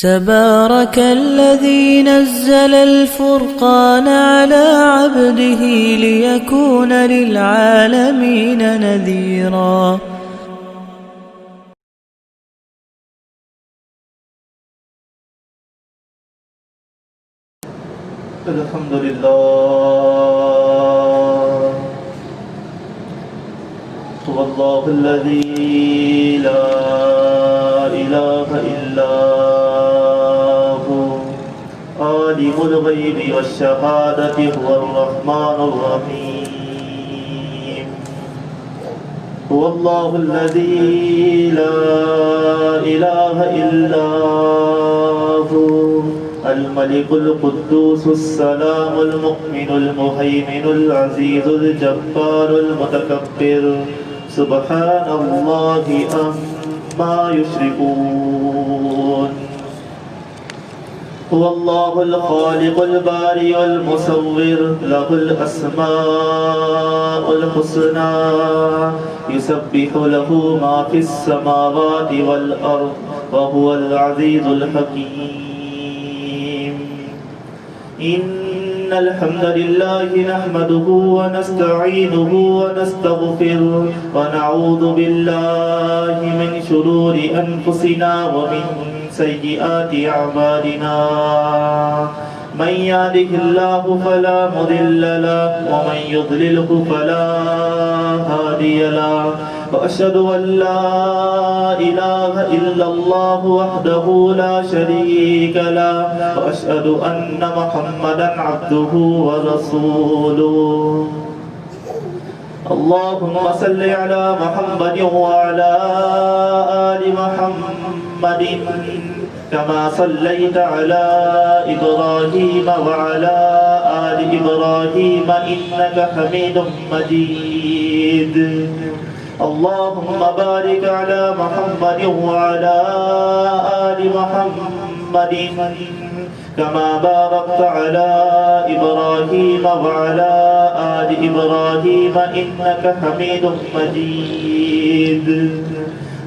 تبارك الذي نزل الفرقان على عبده ليكون للعالمين نذيرا. الحمد لله هو الله الذي لا إله إلا هو عالم الغيب والشهادة هو الرحمن الرحيم. هو الله الذي لا إله إلا هو الملك القدوس السلام المؤمن المهيمن العزيز الجبار المتكبر سبحان الله عما يشركون. هو الله الخالق البارئ المصور له الأسماء الحسنى يسبح له ما في السماوات والأرض وهو العزيز الحكيم. إن الحمد لله نحمده ونستعينه ونستغفره ونعوذ بالله من شرور أنفسنا ومن سيئات أعمالنا. من يهده الله فلا مضل له ومن يضلله فلا هادي له. وأشهد أن لا إله إلا الله وحده لا شريك له وأشهد أن محمدا عبده ورسوله. اللهم صل على محمد وعلى آل محمد كما صليت على إبراهيم وعلى آل إبراهيم إنك حميد مجيد. اللهم بارك على محمد وعلى آل محمد كما باركت على إبراهيم وعلى آل إبراهيم إنك حميد مجيد.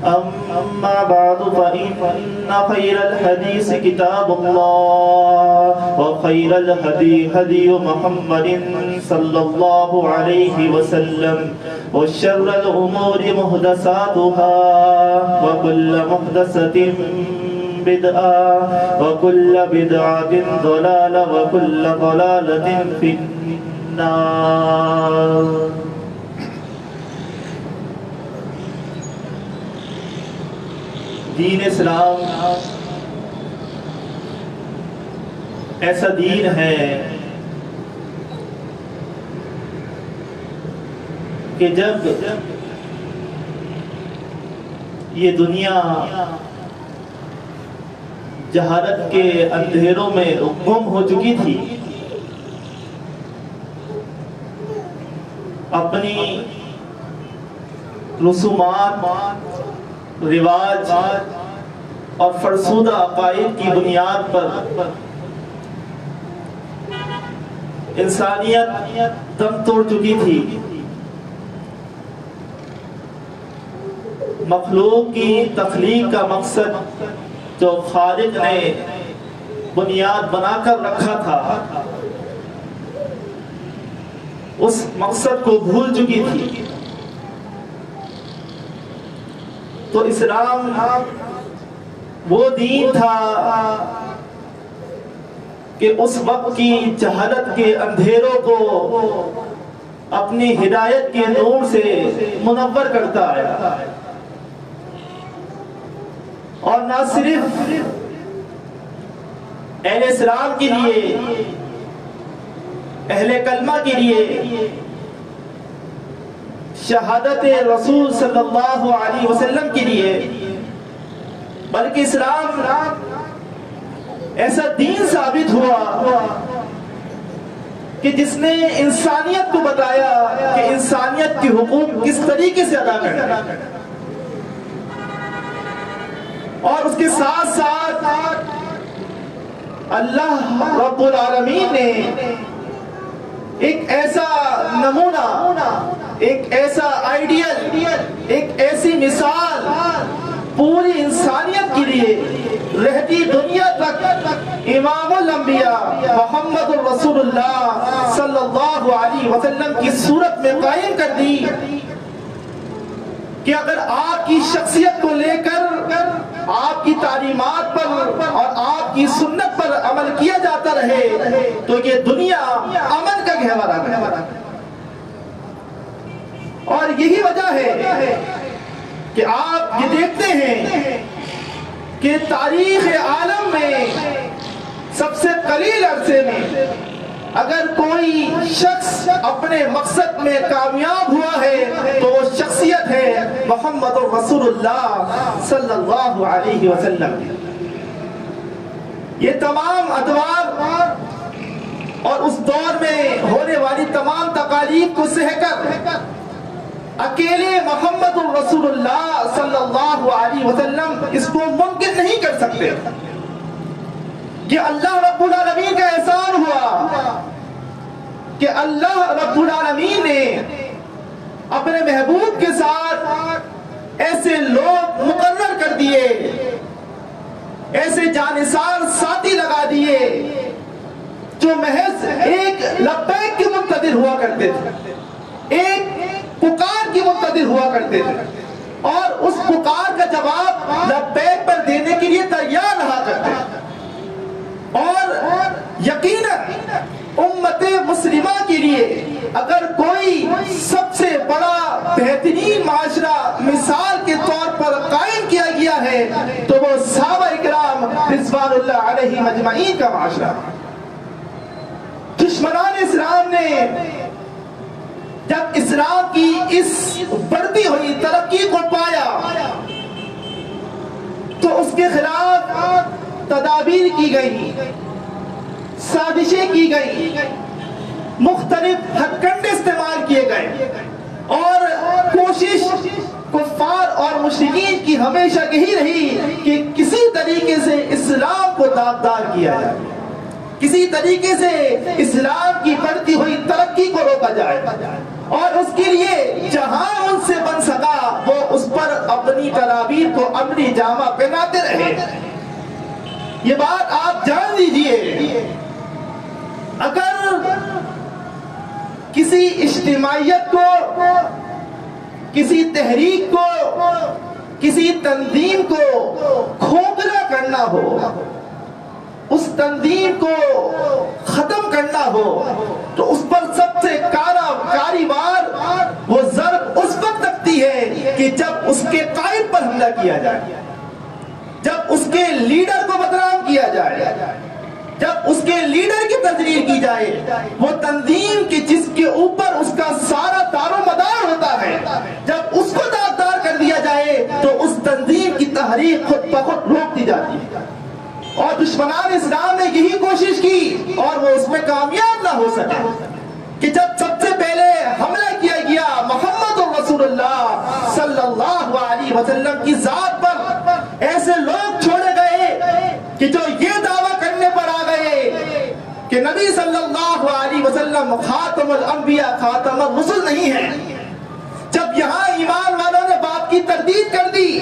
أما بعد فإن خير الحديث كتاب الله وخير الهدي هدي محمد صلى الله عليه وسلم وشر الأمور محدثاتها وكل محدثة بدعة وكل بدعة ضلالة وكل ضلالة في النار. دین اسلام ایسا دین ہے کہ جب یہ دنیا جہالت کے اندھیروں میں گم ہو چکی تھی، اپنی رسومات، رواج اور فرسودہ عقائد کی بنیاد پر انسانیت دم توڑ چکی تھی. مخلوق کی تخلیق کا مقصد جو خالق نے بنیاد بنا کر رکھا تھا، اس مقصد کو بھول چکی تھی. تو اسلام وہ دین تھا کہ اس وقت کی جہالت کے اندھیروں کو اپنی ہدایت کے نور سے منور کرتا ہے. اور نہ صرف اہل اسلام کے لیے، اہل کلمہ کے لیے، شہادت رسول صلی اللہ علیہ وسلم کے لیے، بلکہ اسلام ایسا دین ثابت ہوا کہ جس نے انسانیت کو بتایا کہ انسانیت کے حقوق کس طریقے سے ادا کرنا ہے. اور اس کے ساتھ ساتھ اللہ رب العالمین نے ایک ایسا نمونہ، ایک ایسا آئیڈیل، ایک ایسی مثال پوری انسانیت کے لیے، رہتی دنیا امام الانبیاء محمد رسول اللہ صلی اللہ علیہ وسلم کی صورت میں قائم کر دی کہ اگر آپ کی شخصیت کو لے کر آپ کی تعلیمات پر اور آپ کی سنت پر عمل کیا جاتا رہے تو یہ دنیا امن کا گہوارہ ہے. اور یہی وجہ ہے کہ آپ یہ دیکھتے ہیں کہ تاریخ عالم میں سب سے قلیل عرصے میں اگر کوئی شخص اپنے مقصد میں کامیاب ہوا ہے تو وہ شخصیت ہے محمد رسول اللہ صلی اللہ علیہ وسلم. یہ تمام ادوار اور اس دور میں ہونے والی تمام تقالیف کو سہ کر اکیلے محمد رسول اللہ صلی اللہ علیہ وسلم اس کو ممکن نہیں کر سکتے. کہ اللہ رب العالمین کا احسان ہوا کہ اللہ رب العالمین نے اپنے محبوب کے ساتھ ایسے لوگ مقرر کر دیے، ایسے جانثار ساتھی لگا دیے جو محض ایک لبیک کے منتظر ہوا کرتے تھے، ایک پکار کی منتظر ہوا کرتے تھے اور اس پکار کا جواب لبیک پر دینے کے لیے تیار رہا کرتے تھے. اور یقیناً امت مسلمہ کے لیے اگر کوئی سب سے بڑا بہترین معاشرہ مثال کے طور پر قائم کیا گیا ہے تو وہ صحابہ اکرام رضوان اللہ علیہم اجمعین کا معاشرہ. دشمنان اسلام نے جب اسلام کی اس بڑھتی ہوئی ترقی کو پایا تو اس کے خلاف تدابیر کی گئی، سازشیں کی گئی، مختلف ہتھ کنڈے استعمال کیے گئے اور کوشش کفار اور مشرکین کی ہمیشہ یہی رہی کہ کسی طریقے سے اسلام کو داغدار کیا جائے، کسی طریقے سے اسلام کی بڑھتی ہوئی ترقی کو روکا جائے اور اس کے لیے جہاں ان سے بن سکا وہ اس پر اپنی تدابیر کو عملی جامہ پہناتے رہے. یہ بات آپ جان لیجئے، اگر کسی اجتماعیت کو، کسی تحریک کو، کسی تنظیم کو کھوکھلا کرنا ہو، اس تنظیم کو ختم کرنا ہو تو اس پر سب سے کاری بار وہ ضرب اس وقت لگتی ہے کہ جب اس کے قائد پر حملہ کیا جائے، جب اس کے لیڈر کو بدنام کیا جائے، جب اس کے لیڈر کی تجلیل کی جائے، وہ تنظیم کی جس کے اوپر اس کا سارا دار و مدار ہوتا ہے، جب اس کو داغدار کر دیا جائے تو اس تنظیم کی تحریک خود بخود روک دی جاتی ہے. اور دشمنان اسلام نے یہی کوشش کی اور وہ اس میں کامیاب نہ ہو سکے کہ جب سب سے پہلے حملہ کیا گیا محمد رسول اللہ صلی اللہ علیہ وسلم کی ذات پر، ایسے لوگ چھوڑے گئے کہ جو یہ دعویٰ کرنے پر آ گئے کہ نبی صلی اللہ علیہ وسلم خاتم الانبیاء خاتم الرسل نہیں ہے. جب یہاں ایمان والوں نے بات کی تردید کر دی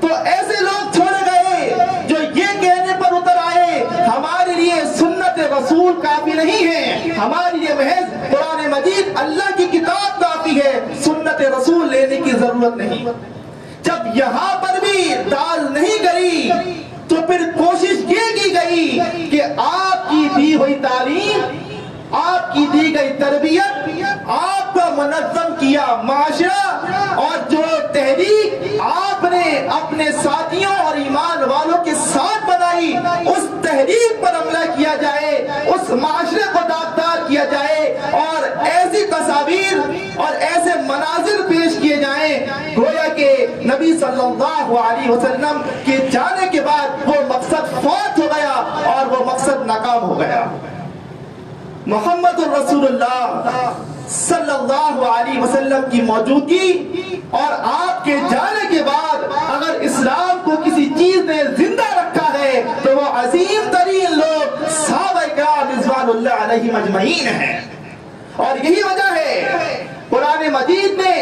تو ایسے لوگ چھوڑے گئے جو یہ کہنے پر اتر آئے ہمارے لیے سنت رسول کافی نہیں ہے، ہمارے لیے محض قرآن مجید اللہ کی کتاب کافی ہے، سنت رسول لینے کی ضرورت نہیں. جب یہاں پر بھی دال نہیں گئی تو پھر کوشش یہ کی گئی کہ آپ کی دی ہوئی تعلیم، آپ کی دی گئی تربیت، آپ کا منظم کیا معاشرہ اور جو تحریک آپ نے اپنے ساتھیوں اور ایمان والوں کے ساتھ بنائی اس تحریک پر حملہ کیا جائے، اس معاشرے کو داغدار کیا جائے اور ایسی تصاویر اور ایسے مناظر پیش کیے جائیں گویا کہ نبی صلی اللہ علیہ وسلم کے جانے کے بعد وہ مقصد فوت ہو گیا اور وہ مقصد ناکام ہو گیا. محمد رسول اللہ صلی اللہ علیہ وسلم کی موجودگی اور آپ کے جانے کے بعد اگر اسلام کو کسی چیز نے زندہ رکھا ہے تو وہ عظیم ترین لوگ صحابہ اکرام رضوان اللہ علیہم اجمعین ہیں. اور یہی وجہ ہے قرآن مجید نے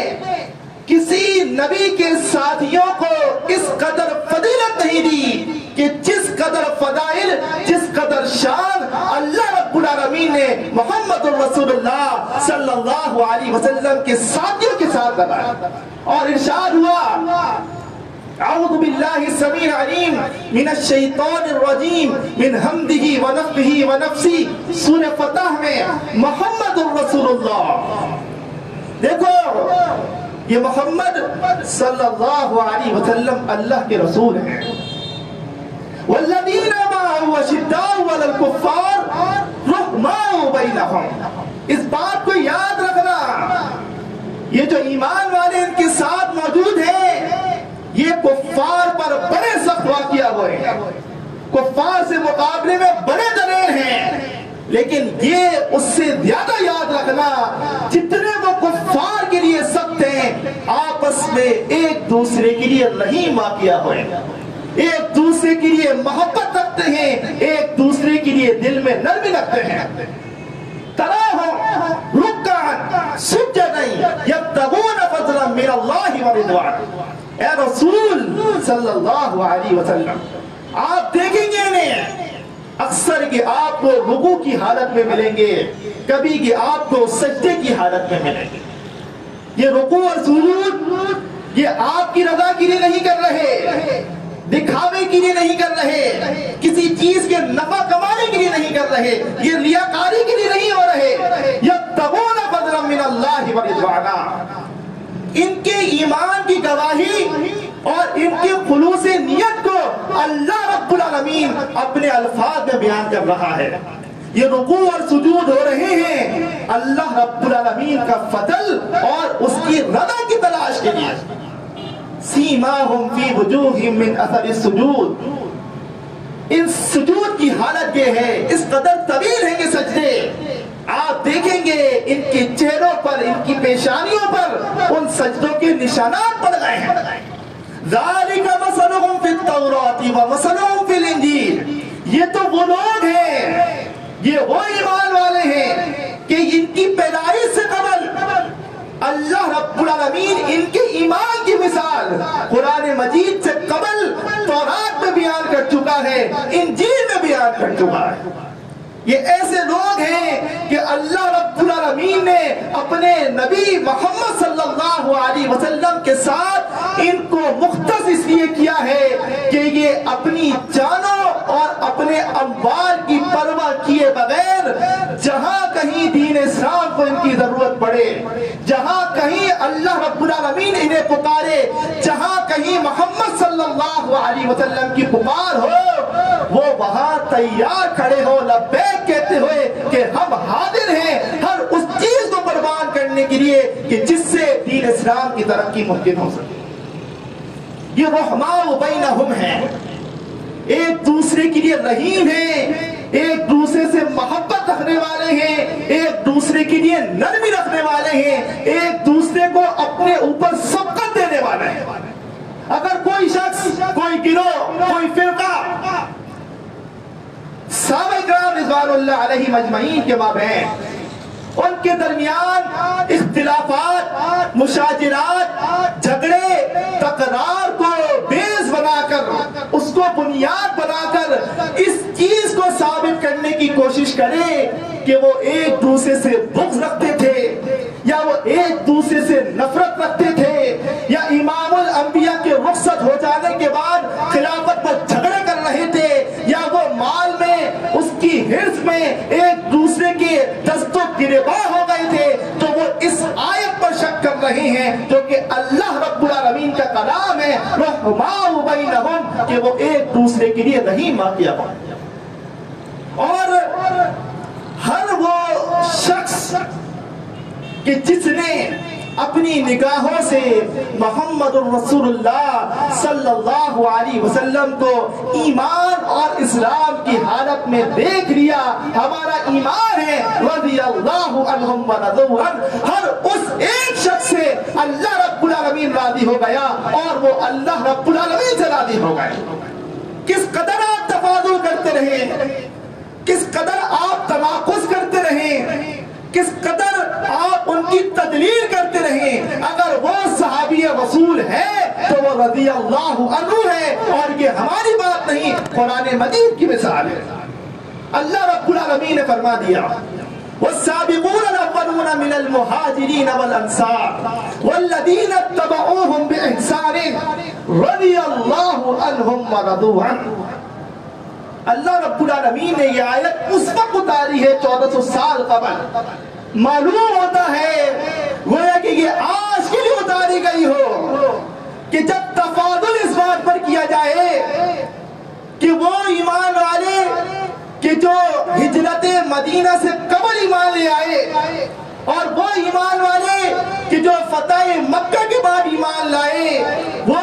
کسی نبی کے ساتھیوں کو اس قدر فضیلت نہیں دی کہ جس قدر فضائل، جس قدر شان اللہ رب العالمین نے محمد الرسول اللہ صلی اللہ علیہ وسلم کے ساتھیوں کے ساتھ لگایا، اور ارشاد ہوا اعوذ باللہ السمیع العلیم من الشیطان الرجیم من حمدہ ونفخہ ونفثہ، سورہ فتح میں محمد الرسول اللہ. دیکھو یہ محمد صلی اللہ علیہ وسلم اللہ کے رسول ہیں. والذین معه اشداء علی الکفار رحماء بینہم. اس بات کو یاد رکھنا، یہ جو ایمان والے ان کے ساتھ موجود ہیں یہ کفار پر بڑے سخت واقعہ ہوئے ہیں، کفار سے مقابلے میں بڑے دلیر ہیں، لیکن یہ اس سے زیادہ یاد رکھنا جتنے وہ کفار کے لیے سخت ہیں آپس میں ایک دوسرے کے لیے رحیم واقعہ ہوئے، ایک دوسرے کے لیے محبت رکھتے ہیں، ایک دوسرے کے لیے دل میں نرمی رکھتے ہیں. تراہم رکعا سجدا یبتغون فضلا من اللہ ورضوان. اے رسول صلی اللہ علیہ وسلم آپ دیکھیں گے انہیں اکثر کہ آپ کو رکوع کی حالت میں ملیں گے، کبھی کہ آپ کو سجدے کی حالت میں ملیں گے. یہ رکوع اور سجود یہ آپ کی رضا کے لیے نہیں کر رہے، دکھاوے کے لیے نہیں کر رہے، کسی چیز کے نفع کمانے کے لیے نہیں کر رہے، یہ ریاکاری کے لیے نہیں ہو رہے. یبتغون فضلا من اللہ ورضوانا. ان کے ایمان کی گواہی اور ان کے خلوص نیت کو اللہ رب العالمین اپنے الفاظ میں بیان کر رہا ہے. یہ رکوع اور سجود ہو رہے ہیں اللہ رب العالمین کا فضل اور اس کی رضا کی تلاش کے لیے. سیماہم فی وجوہہم من اثر السجود. ان سجود کی حالت یہ ہے، اس قدر طویل ہیں یہ سجدے، آپ دیکھیں گے ان کے چہروں پر، ان کی پیشانیوں پر ان سجدوں کے نشانات پڑ گئے ہیں. ذالک مثلہم فی التوراۃ ومثلہم فی الانجیل. یہ تو وہ لوگ ہیں، یہ وہ ایمان والے ہیں کہ ان کی پیدائش سے قبل اللہ رب العالمین ان کے ایمان کی مثال قرآن مجید سے قبل تورات میں بیان کر چکا ہے، انجیل میں بیان کر چکا ہے. یہ ایسے لوگ ہیں کہ اللہ رب العالمین نے اپنے نبی محمد صلی اللہ علیہ وسلم کے ساتھ ان کو مختص اس لیے کیا ہے کہ یہ اپنی جانوں اور اپنے اموال کی پرواہ کیے بغیر جہاں کہیں دین اسلام کو ان کی ضرورت پڑے، جہاں کہیں اللہ رب العالمین انہیں پکارے، جہاں کہیں محمد صلی اللہ علیہ وسلم کی پکار ہو، وہ وہاں تیار کھڑے ہو لبیک کہتے ہوئے کہ ہم حاضر ہیں ہر اس چیز کو قربان کرنے کے لیے کہ جس سے دین اسلام کی ترقی ممکن ہو سکے. یہ رحماء بینہم ہیں، ایک دوسرے کے لیے رحیم ہیں، ایک دوسرے سے محبت رکھنے والے ہیں، ایک دوسرے کے لیے نرمی رکھنے والے ہیں، ایک دوسرے کو اپنے اوپر سبقت دینے والے ہیں. اگر کوئی شخص، کوئی گروہ، کوئی فرقہ صحابہ اکرام رضوان اللہ علیہم اجمعین کے مابین ان کے درمیان اختلافات، مشاجرات، جھگڑے، تکرار کو بیس بنا کر، اس کو بنیاد بنا کر اس چیز کو ثابت کرنے کی کوشش کرے کہ وہ ایک دوسرے سے بغض رکھتے تھے یا وہ ایک دوسرے سے نفرت رکھتے تھے یا امام الانبیاء کے رخصت ہو جانے کے بعد خلافت پر جھگڑے کر رہے تھے یا وہ مال میں اس کی حرص میں ایک دوسرے کے دست و گریباں ہو گئے تھے، تو وہ اس آیت پر شک کر رہے ہیں جو کہ اللہ رب العالمین کا کلام ہے رحماء بینہم، کہ وہ ایک دوسرے کے لیے رحیم واقعہ ہو. اور ہر وہ شخص کہ جس نے اپنی نگاہوں سے محمد الرسول اللہ صلی اللہ علیہ وسلم کو ایمان اور اسلام کی حالت میں دیکھ لیا، ہمارا ایمان ہے رضی اللہ عنہم ورضوا عنہ، ہر اس ایک شخص سے اللہ رب العالمین راضی ہو گیا اور وہ اللہ رب العالمین سے راضی ہو گئے. کس قدر آپ تفاضل کرتے رہے، کس قدر آپ تناقض کرتے رہے، کس قدر آپ ان کی تدلیل کرتے رہے، اگر وہ صحابی رسول ہے تو وہ رضی اللہ عنہ ہے، اور یہ ہماری بات نہیں، قرآن مجید کی مثال ہے. اللہ رب العالمین نے فرما دیا والسابقون الاولون من المہاجرین والانصار والذین اتبعوهم بإحسان رضی اللہ عنہم ورضوا عنہ. اللہ رب العالمین نے یہ آیت اس وقت اتاری ہے 1400 سال قبل. معلوم ہوتا ہے گویا کہ یہ آج کے لیے اتاری گئی ہو کہ جب تفاضل اس بات پر کیا جائے کہ وہ ایمان والے کہ جو ہجرت مدینہ سے قبل ایمان لے آئے اور وہ ایمان والے کہ جو فتح مکہ کے بعد ایمان لائے، وہ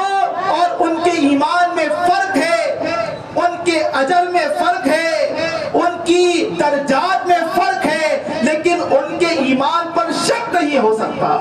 اور ان کے ایمان میں فرق ہے، ان کے اجر میں فرق ہے، ان کی درجات میں فرق ہے، لیکن ان کے ایمان پر شک نہیں ہو سکتا.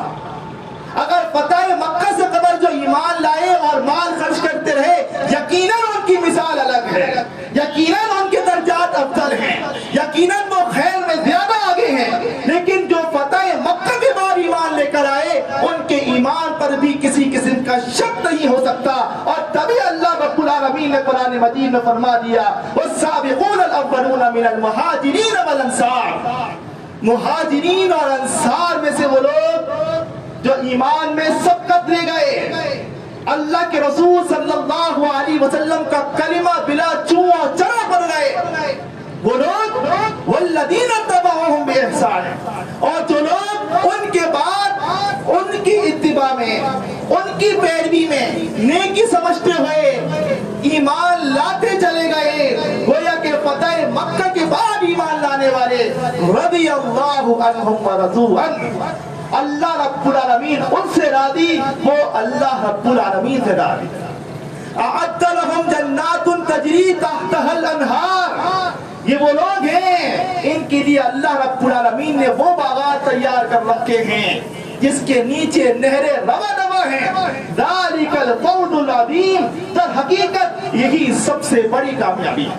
اگر فتح مکہ سے قبل جو ایمان لائے اور مال خرچ کرتے رہے، یقیناً ان کی مثال الگ ہے، یقیناً ان کے درجات افضل ہیں، یقیناً وہ خیر میں زیادہ آگے ہیں. لیکن جو فتح مکہ کے بعد ایمان لے کر آئے، ان کے ایمان پر بھی کسی قسم کا شک نہیں ہو سکتا. اور تبھی اللہ رب العالمین نے قرآن مجید میں فرما دیا والسابقون الاولون من المہاجرین والانصار. مہاجرین اور انصار میں سے وہ لوگ جو ایمان میں سبقت لے گئے، اللہ کے رسول صلی اللہ علیہ وسلم کا کلمہ بلا چوں اور چرا پڑ گئے، وہ لوگ والذین اتبعوهم بإحسان، اور جو لوگ ان کے بعد ان کی اتباع میں، ان کی پیروی میں نیکی سمجھتے ہوئے ایمان لاتے چلے گئے، گویا کہ فتح مکہ کے بعد ایمان لانے والے رضی اللہ عنہم ورضوا عنہ. اللہ رب العالمین ان سے راضی، وہ اللہ رب العالمین سے راضی. اعد لهم جنات تجری تحتها الانہار، یہ وہ لوگ ہیں ان کے لیے اللہ رب العالمین نے وہ باغات تیار کر رکھے ہیں جس کے نیچے نہریں رواں رواں ہیں. ذالک الفوز العظیم، در حقیقت یہی سب سے بڑی کامیابی ہے.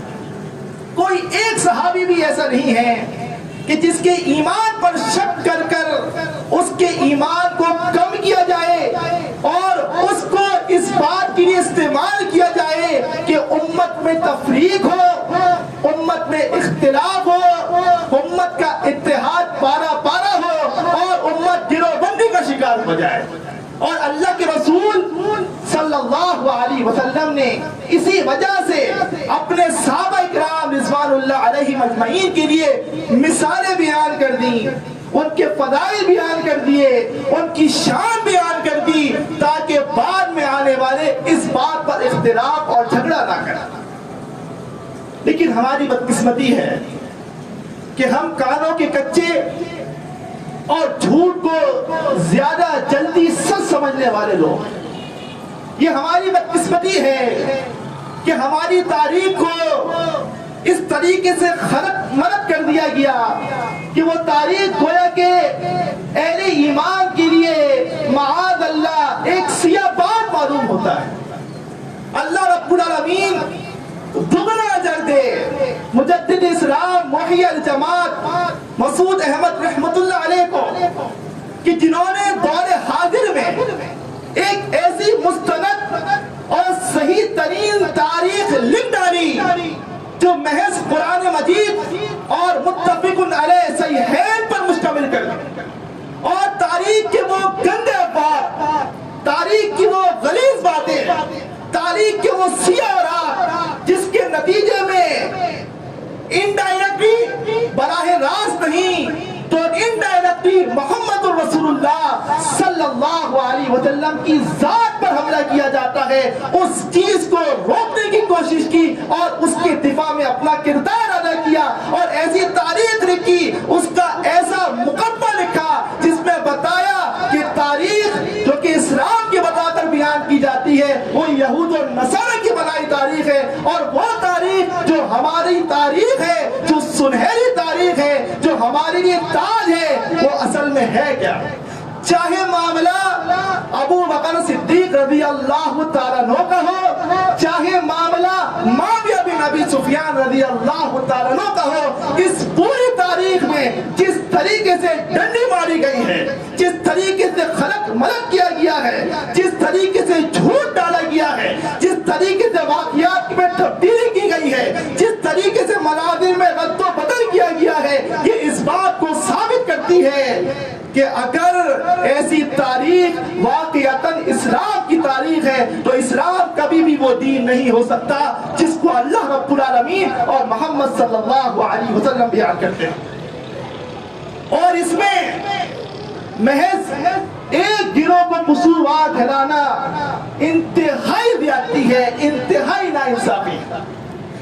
کوئی ایک صحابی بھی ایسا نہیں ہے کہ جس کے ایمان پر شک کر کر اس کے ایمان کو کم کیا جائے اور اس کو اس بات کے لیے استعمال کیا جائے کہ امت میں تفریق ہو، امت میں اختلاف ہو، امت کا اتحاد پارا پارا ہو اور امت گروہ بندی کا شکار ہو جائے. اور اللہ کے رسول صلی اللہ علیہ وسلم نے اسی وجہ سے اپنے صحابہ اکرام رضوان اللہ علیہم اجمعین کے لیے مثالیں بیان کر دیں، ان کے فضائل بیان کر دیے، ان کی شان بیان کر دی، تاکہ بعد میں آنے والے اس بات پر اختلاف اور جھگڑا نہ کریں. لیکن ہماری بدقسمتی ہے کہ ہم کانوں کے کچے اور جھوٹ کو زیادہ جلدی سچ سمجھنے والے لوگ. یہ ہماری بدقسمتی ہے کہ ہماری تاریخ کو اس طریقے سے خلط ملط کر دیا گیا کہ وہ تاریخ گویا کہ اہل ایمان کے لیے معاذ اللہ ایک سیاہ بات معلوم ہوتا ہے. اللہ رب العالمین دگنا اجر دے مجدد اسلام محی الجماعت مسعود احمد رحمت اللہ علیہ کو کہ جنہوں نے دور حاضر میں ایک ایسی مستند اور صحیح ترین تاریخ لکھ ڈالی جو محض قرآن مجید اور متفق علیہ صحیحین پر مشتمل کر اور تاریخ کے وہ گندے افواہ، تاریخ کی وہ غلیظ باتیں، تاریخ کے وہ سیاہ راہ جس کے نتیجے میں انڈائریکٹلی براہ راست نہیں تو انڈائریکٹلی محمد رسول اللہ صلی اللہ علیہ وسلم کی ذات پر حملہ کیا جاتا ہے، اس چیز کو روکنے کی کوشش کی اور اس کے دفاع میں اپنا کردار ادا کیا اور ایسی تاریخ لکھی، اس کا ایسا مقدمہ لکھا جس میں بتایا کہ تاریخ جو کہ اسلام کی بتا کر بیان کی جاتی ہے وہ یہود و نصارہ کی بنائی تاریخ ہے، اور وہ تاریخ جو ہماری تاریخ ہے، جو سنہری تاریخ ہے، جو ہمارے لیے تاج ہے، وہ اصل میں ہے کیا؟ چاہے معاملہ ابوبکر صدیق رضی اللہ تعالیٰ عنہ کا ہو، چاہے معاملہ معاویہ بن ابی سفیان رضی اللہ تعالیٰ عنہ کا ہو، اس پوری تاریخ میں جس طریقے سے ڈنڈی ماری گئی ہے، جس طریقے سے خلق ملق کیا گیا ہے، جس طریقے سے جھوٹ ڈالا گیا ہے، جس طریقے سے واقعات میں تبدیلی کی گئی ہے، جس طریقے سے مناظر میں رد و کہ اگر ایسی تاریخ واقعتاً اسلام کی تاریخ ہے تو اسلام کبھی بھی وہ دین نہیں ہو سکتا جس کو اللہ رب العالمین اور محمد صلی اللہ علیہ وسلم بیان کرتے ہیں۔ اور اس میں محض ایک گروہ کو قصوروار ٹھہرانا انتہائی زیادتی ہے، انتہائی ناانصافی،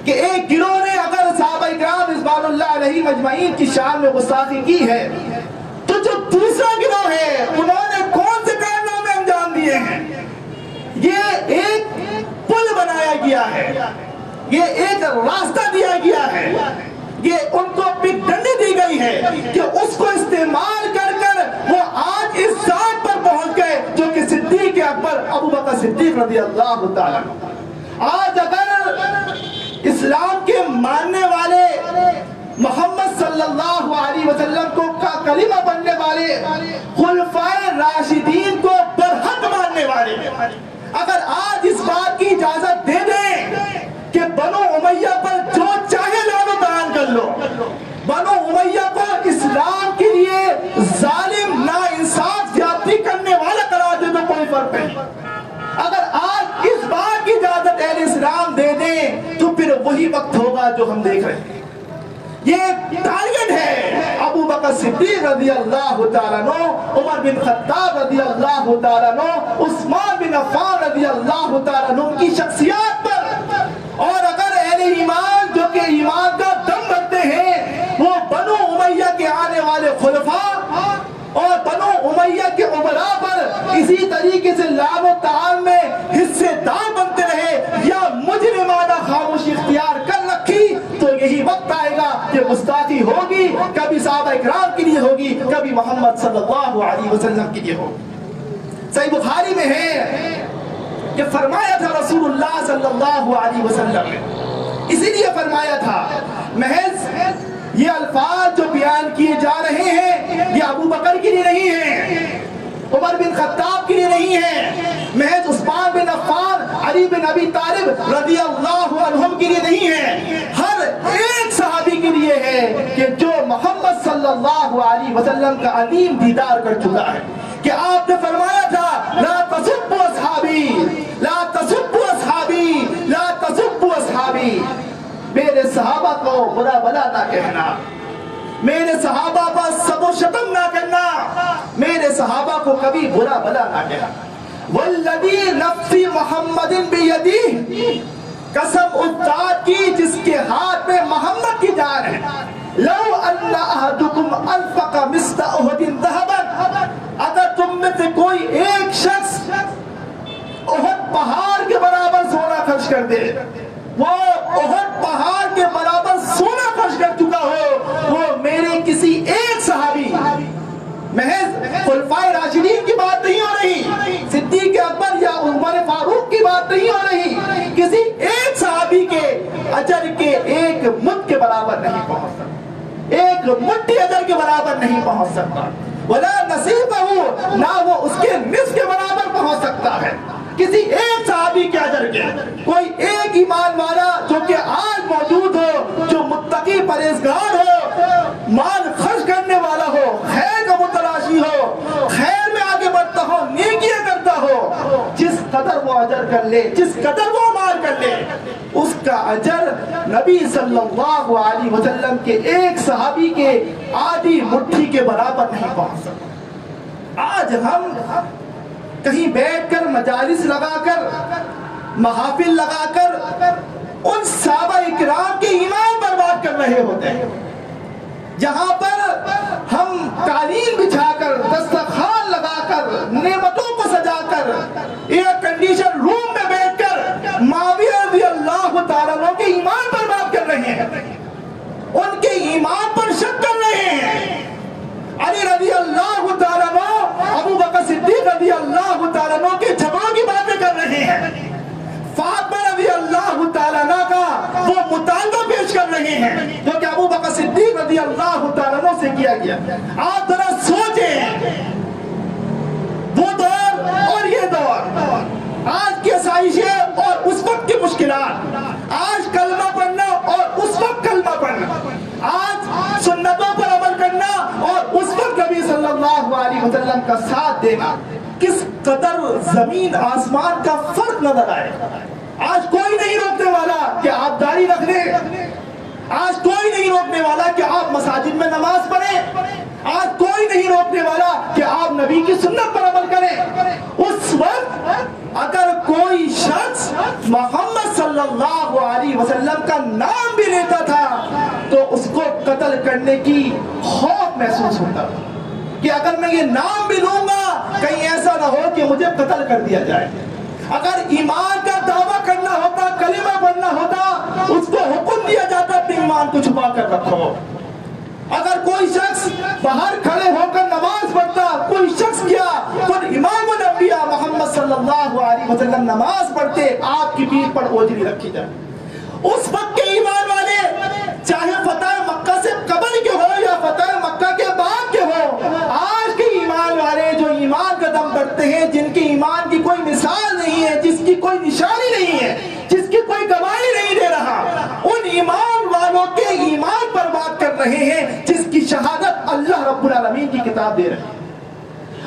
کہ ایک گروہ نے اگر صحابہ اکرام رضوان اللہ علیہم اجمعین کی شان میں گستاخی کی ہے تو جو دوسرا گروہ ہے انہوں نے کون سے کارنامے انجام دیے ہیں؟ یہ ایک پل بنایا گیا ہے، یہ ایک راستہ دیا گیا ہے، یہ ان کو پک ڈنڈی دی گئی ہے کہ اس کو استعمال کر کر وہ آج اس ذات پر پہنچ گئے جو کہ صدیق اکبر ابوبکر صدیق رضی اللہ تعالیٰ۔ آج اگر اسلام کے ماننے والے محمد صلی اللہ علیہ وسلم کو کا کلمہ بننے والے خلفائے راشدین کو برحق ماننے والے اگر آج اس بات کی اجازت دے دیں کہ بنو امیہ پر جو چاہے لعن و طعن کر لو، بنو امیہ کو اسلام کے لیے ظالم ناانصاف زیادتی کرنے والا قرار دے تو کوئی فرق نہیں، اگر آج اس بات کی اجازت اہل اسلام دے دیں تو پھر وہی وقت ہوگا جو ہم دیکھ رہے ہیں۔ یہ ٹارگٹ ہے ابوبکر صدیق رضی اللہ تعالیٰ عنہ، عمر بن خطاب رضی اللہ تعالیٰ عنہ، عثمان بن عفان رضی اللہ تعالیٰ عنہ کی شخصیات پر۔ اور اگر اہل ایمان جو کہ ایمان کا دم رکھتے ہیں وہ بنو امیہ کے آنے والے خلفاء اور بنو امیہ کے عمراء پر اسی طریقے سے لعن و طعن میں حصے دار بنتے رہے یا مجرمانہ خاموشی اختیار کر رکھی تو یہی وقت آئے گا کہ گستاخی ہوگی، کبھی صحابہ اکرام کے لیے ہوگی، کبھی محمد صلی اللہ علیہ وسلم کے لیے ہوگی۔ صحیح بخاری میں ہے کہ فرمایا تھا رسول اللہ صلی اللہ علیہ وسلم نے، اسی لیے فرمایا تھا محض یہ الفاظ جو بیان کیے جا رہے ہیں یہ ابوبکر کے لیے نہیں ہیں، عمر بن خطاب کے لیے نہیں ہیں، محض عثمان بن عفان، علی بن ابی طالب رضی اللہ عنہم کے لیے نہیں ہیں، ہر ایک صحابی کے لیے ہے کہ جو محمد صلی اللہ علیہ وسلم کا عظیم دیدار کر چکا ہے۔ کہ آپ نے فرمایا تھا لا تسبوا اصحابی، لا تسبوا اصحابی، لا تسبوا اصحابی، میرے صحابہ کو برا بلا نہ کہنا، میرے صحابہ پر سب و شتم نہ کرنا، میرے صحابہ کو کبھی برا بلا نہ کہنا۔ والذی نفسی محمد بیدیہ، قسم اس ذات کی جس کے ہاتھ میں محمد کی جان ہے، لو ان احدکم انفق مثل احد ذهبا، اگر تم میں سے کوئی ایک شخص احد پہاڑ کے برابر سونا خرچ کر دے، وہ احد پہاڑ کے برابر سونا خرچ کر چکا ہو، وہ میرے کسی ایک صحابی، محض خلفائے راشدین کی بات نہیں ہو رہی، صدیق اکبر یا عمر فاروق کی بات نہیں ہو رہی، کسی ایک صحابی کے اجر کے ایک مد کے برابر نہیں پہنچ سکتا، ایک مٹھی اجر کے برابر نہیں پہنچ سکتا، ولا نصیبہ، نہ وہ اس کے نصف کے برابر پہنچ سکتا ہے، کسی ایک صحابی کے اجر کے۔ کوئی ایک ایمان والا جو کہ آج موجود ہو، جو متقی پرہیزگار ہو، مال خرچ کرنے والا ہو، خیر کا متلاشی ہو، خیر میں آگے بڑھتا ہو، نیکیاں کرتا ہو، جس قدر وہ اجر کر لے، جس قدر وہ مال کر لے، اس کا اجر نبی صلی اللہ علیہ وسلم کے ایک صحابی کے آدھی مٹھی کے برابر نہیں پہنچ سکتا۔ آج ہم کہیں بیٹھ کر مجالس لگا کر، محافل لگا کر ان صحابہ اکرام کے ایمان پر بات کر رہے ہوتے ہیں، جہاں پر ہم قالین بچھا کر، دسترخوان لگا کر، نعمتوں کو سجا کر، ایئر کنڈیشن روم میں بیٹھ کر معاویہ رضی اللہ تعالیٰ عنہ کے ایمان پر بات کر رہے ہیں، ان کے ایمان پر شک کر رہے ہیں، علی رضی اللہ تعالیٰ عنہ، ابوبکر صدیق رضی اللہ تعالیٰ عنہ کے جھگڑوں کی باتیں کر رہے ہیں، فاطمہ رضی اللہ تعالیٰ عنہ کا وہ مطالبہ پیش کر رہے ہیں جو کہ ابوبکر صدیق رضی اللہ تعالیٰ عنہ سے کیا گیا۔ آپ ذرا سوچیں، وہ دور اور یہ دور، آج کی آسائشیں اور اس وقت کی مشکلات، آج کلمہ پڑھنا اور اس وقت کلمہ پڑھنا، آج سنتوں پر عمل کرنا اور اس وقت نبی صلی اللہ علیہ وسلم کا ساتھ دینا، کس قدر زمین آسمان کا فرق نظر آئے. آج کوئی نہیں روکنے والا کہ آپ داڑھی رکھ لیں، آج کوئی نہیں روکنے والا کہ آپ مساجد میں نماز پڑھیں، آج کوئی نہیں روکنے والا کہ آپ نبی کی سنت پر عمل کریں. اس وقت اگر کوئی شخص محمد صلی اللہ علیہ وسلم کا نام بھی لیتا تھا تو اس کو قتل کرنے کی خوف محسوس ہوتا تھا کہ اگر میں یہ نام بھی لوں گا کہیں ایسا نہ ہو کہ مجھے قتل کر دیا جائے. اگر ایمان کا دعویٰ کرنا ہوتا، کلمہ پڑھنا ہوتا، اس کو حکم دیا جاتا اپنے ایمان کو چھپا کر رکھو. اگر کوئی شخص باہر کھڑے ہو کر نماز پڑھتا، کوئی شخص کیا خود امام الانبیاء محمد صلی اللہ علیہ وسلم نماز پڑھتے، آپ کی پیٹھ پر اوجری رکھی جائے. اس وقت کے ایمان والے چاہے فتح مکہ سے قبل کے ہو یا فتح مکہ کے بعد کے ہو، آج کے ایمان والے جو ایمان کا دم بڑھتے ہیں، جن کے ایمان کی کوئی مثال نہیں ہے، جس کی کوئی نشانی نہیں ہے، جس کی کوئی گواہی نہیں دے رہا، ان ایمان والوں کے ایمان پر بات کر رہے ہیں جس کی شہادت اللہ رب العالمین کی کتاب دے رہے ہیں.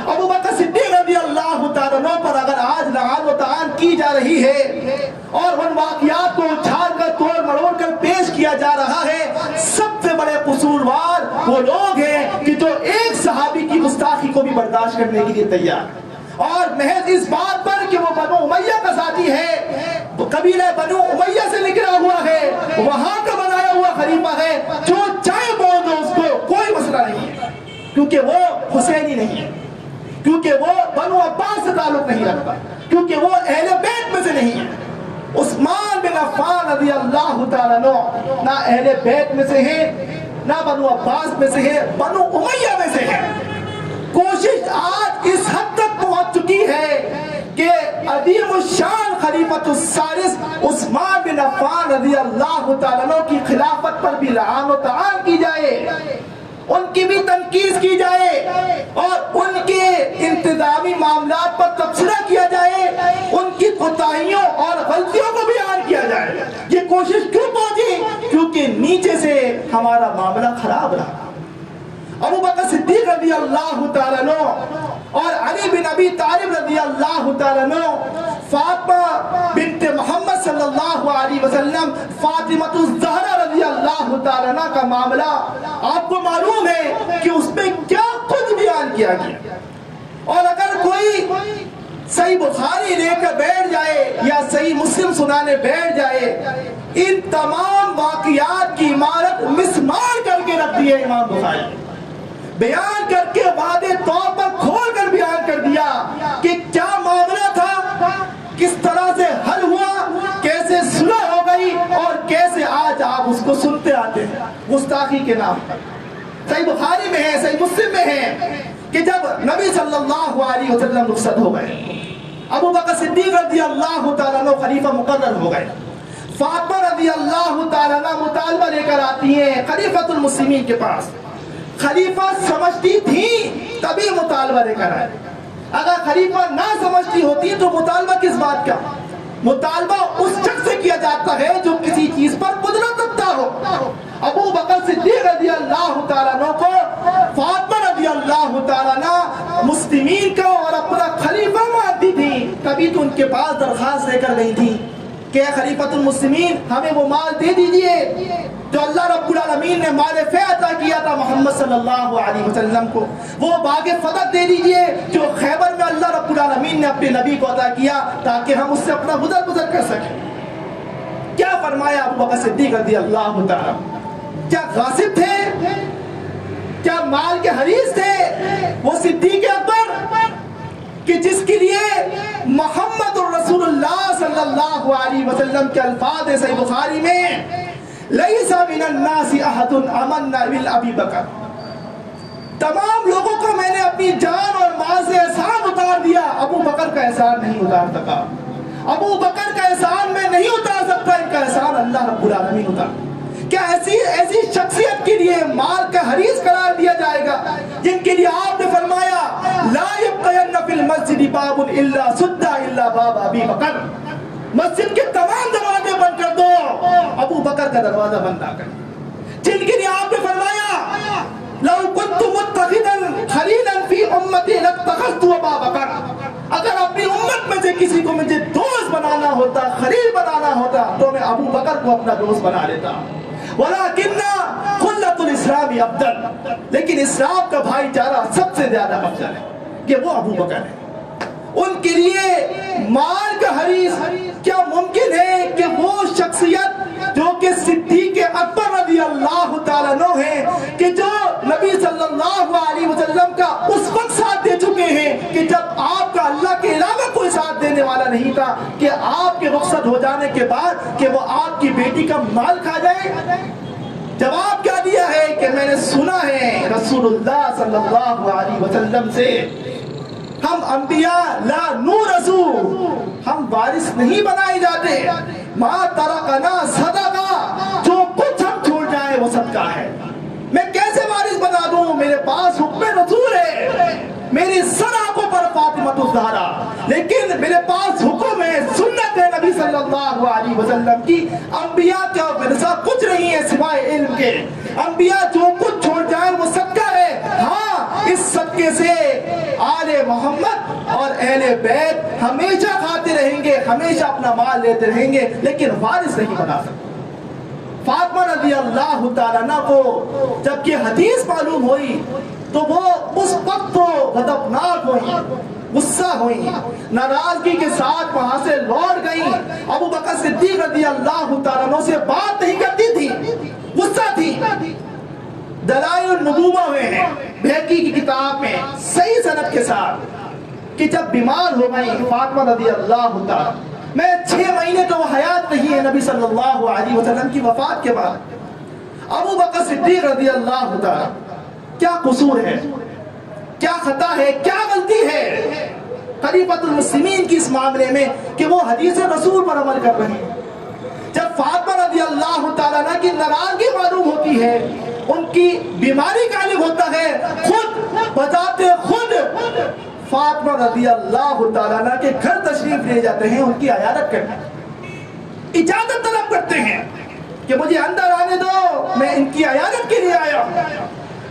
ابوبکر صدیق رضی اللہ تعالیٰ عنہ پر اگر آج لعان و طعان کی جا رہی ہے اور ان واقعات کو اچھال کر توڑ مڑوڑ کر پیش کیا جا رہا ہے، سب سے بڑے قصوروار وہ لوگ ہیں کہ جو ایک صحابی کی گستاخی کو بھی برداشت کرنے کے لیے تیار ہیں، اور محض اس بات پر کہ وہ بنو امیہ کا ذاتی ہے، قبیلہ بنو امیہ سے نکلا ہوا ہے، وہاں کا بنایا ہوا خلیفہ ہے، جو چاہے بول دو اس کو کوئی مسئلہ نہیں ہے، کیونکہ وہ حسینی نہیں ہے، کیونکہ وہ بنو عباس سے تعلق نہیں رکھتا، کیونکہ وہ اہل بیت میں سے نہیں ہے. عثمان بن عفان رضی اللہ تعالیٰ عنہ نہ اہل بیت میں سے ہے، نہ بنو عباس میں سے ہے، بنو امیہ میں سے ہے. کوشش آج اس حد تک پہنچ چکی ہے کہ عظیم الشان خلیفۃ الثالث عثمان بن عفان رضی اللہ تعالیٰ عنہ کی خلافت پر بھی لعان و طعان کی جائے، ان کی بھی تنقید کی جائے، اور ان کے انتظامی معاملات پر تبصرہ کیا جائے، ان کی کوتاہیوں اور غلطیوں کو بیان کیا جائے. یہ کوشش کیوں پہنچی؟ کیونکہ نیچے سے ہمارا معاملہ خراب رہا. ابوبکر صدیق رضی اللہ تعالیٰ عنہ اور علی بن ابی طالب رضی اللہ تعالیٰ عنہ، فاطمہ بنت محمد صلی اللہ علیہ وسلم، فاطمۃ الزہرا رضی اللہ تعالیٰ عنہ کا معاملہ آپ کو معلوم ہے کہ اس میں کیا کچھ بیان کیا گیا. اور اگر کوئی صحیح بخاری لے کر بیٹھ جائے یا صحیح مسلم سنانے بیٹھ جائے، ان تمام واقعات کی عمارت مسمار کر کے رکھ دی ہے امام بخاری، بیان کر کے واضح طور پر کھول کر بیان کر دیا کہ کیا معاملہ تھا، کس طرح سے حل ہوا، کیسے صلح ہو گئی، اور کیسے آج آپ اس کو سنتے آتے ہیں گستاخی کے نام پر. صحیح بخاری میں ہے، صحیح مسلم میں ہے کہ جب نبی صلی اللہ علیہ وسلم رخصت ہو گئے، ابوبکر صدیق رضی اللہ تعالیٰ عنہ خلیفہ مقرر ہو گئے، فاطمہ رضی اللہ تعالیٰ عنہ مطالبہ لے کر آتی ہیں خلیفۃ المسلمین کے پاس. خلیفہ سمجھتی تھی تبھی مطالبہ لے کر آئے، اگر خلیفہ نہ سمجھتی ہوتی تو مطالبہ کس بات کا؟ مطالبہ اس شخص سے کیا جاتا ہے جو کسی چیز پر قدرت رکھتا ہو. ابوبکر صدیق رضی اللہ تعالیٰ عنہ کو فاطمہ رضی اللہ تعالیٰ عنہ مسلمین کا اور اپنا خلیفہ مانتی تھی، کبھی تو ان کے پاس درخواست لے کر گئی تھی کہ خلیفۃ المسلمین ہمیں وہ مال دے دیجئے جو اللہ رب العالمین نے مال فیع عطا کیا تھا محمد صلی اللہ علیہ وسلم کو، وہ باغ فتح دے دیجئے جو خیبر میں اللہ رب العالمین نے اپنے نبی کو عطا کیا تاکہ ہم اس سے اپنا گزر کر سکیں. کیا فرمایا ابوبکر صدیق رضی اللہ تعالیٰ؟ کیا غاصب تھے؟ کیا مال کے حریص تھے؟ وہ صدیق اکبر کہ جس کے لیے محمد الرسول اللہ صلی اللہ علیہ وسلم کے الفاظ صحیح بخاری میں لیس من الناس احد امن من ابی بکر، تمام لوگوں کو میں نے اپنی جان اور مال سے احسان اتار دیا، ابو بکر کا احسان نہیں اتار سکا. ابو بکر کا احسان میں نہیں اتار سکتا، ان کا احسان اللہ رب العالمین اتار. کیا ایسی شخصیت کے لیے مال کا حریص قرار دیا جائے گا جن کے لیے آپ نے فرمایا لا یبقین فی المسجد باب الا سد الا باب ابی بکر، مسجد کے تمام دروازے بند کر دو، ابو بکر کا دروازہ بند نہ کر. جن کے لیے آپ نے فرمایا لو كنت متخذا خليلا فی امتی لاتخذت ابا بکر، اگر اپنی امت میں سے کسی کو مجھے دوست بنانا ہوتا، خلیل بنانا ہوتا تو میں ابو بکر کو اپنا دوست بنا لیتا، ولیکن خلۃ الاسلام افضل، لیکن اسلام کا بھائی چارہ سب سے زیادہ افضل ہے کہ وہ ابو بکر ہے۔ ان کے لیے مال کا حریص، کیا ممکن ہے کہ وہ شخصیت جو کہ صدیق اکبر رضی اللہ تعالیٰ عنہ ہیں، کہ جو نبی صلی اللہ علیہ وسلم کا اس وقت ساتھ دے چکے ہیں کہ جب آپ کا اللہ کے علاوہ کوئی ساتھ دینے والا نہیں تھا، کہ آپ کے رخصت ہو جانے کے بعد کہ وہ آپ کی بیٹی کا مال کھا جائے؟ جواب کیا دیا ہے کہ میں نے سنا ہے رسول اللہ صلی اللہ علیہ وسلم سے، ہم انبیاء لا نورثو، ہم وارث نہیں بنائے جاتے، ما ترکنا صدقہ، جو کچھ ہم چھوڑ جائیں وہ صدقہ ہے۔ میں کیسے وارث بنا دوں؟ میرے پاس حکم رسول ہے، میری سر آنکھوں پر فاطمہ الزہرا، لیکن میرے پاس حکم ہے، سنت ہے نبی صلی اللہ علیہ وسلم کی، انبیاء کا ورثہ کچھ نہیں ہے سوائے علم کے، انبیاء جو کچھ چھوڑ جائیں وہ صدقہ ہے۔ ہاں، اس صدقے سے آل محمد اور اہل بیت ہمیشہ کھاتے رہیں گے، ہمیشہ اپنا مال لیتے رہیں گے، لیکن وارث نہیں بنا سکتے۔ فاطمہ رضی اللہ تعالیٰ عنہ کو جب یہ حدیث معلوم ہوئی تو وہ اس وقت تو غضبناک ہوئی، غصہ ہوئی، ناراضگی کے ساتھ وہاں سے لوٹ گئیں، ابو بکر صدیق رضی اللہ تعالیٰ عنہ سے بات نہیں کرتی تھی، غصہ تھی۔ دلائل النبوہ میں ہے، بہقی کی کتاب میں صحیح سند کے ساتھ، کہ جب بیمار ہو گئی فاطمہ رضی اللہ تعالیٰ، میں 6 مہینے تو وہ حیات نہیں ہے نبی صلی اللہ علیہ وسلم کی وفات کے بعد، ابو بکر صدیق رضی اللہ تعالیٰ کیا قصور ہے، کیا خطا ہے، کیا غلطی ہے خلیفۃ المسلمین کی اس معاملے میں کہ وہ حدیث رسول پر عمل کر رہے ہیں؟ جب فاطمہ رضی اللہ تعالیٰ عنہ کی ناراضگی معلوم ہوتی ہے، ان کی بیماری کا علم ہوتا ہے، خود بذات خود فاطمہ رضی اللہ تعالیٰ عنہ کے گھر تشریف لے جاتے ہیں، ان کی عیادت کرتے ہیں، اجازت طلب کرتے ہیں کہ مجھے اندر آنے دو، میں ان کی عیادت کے لیے آیا ہوں۔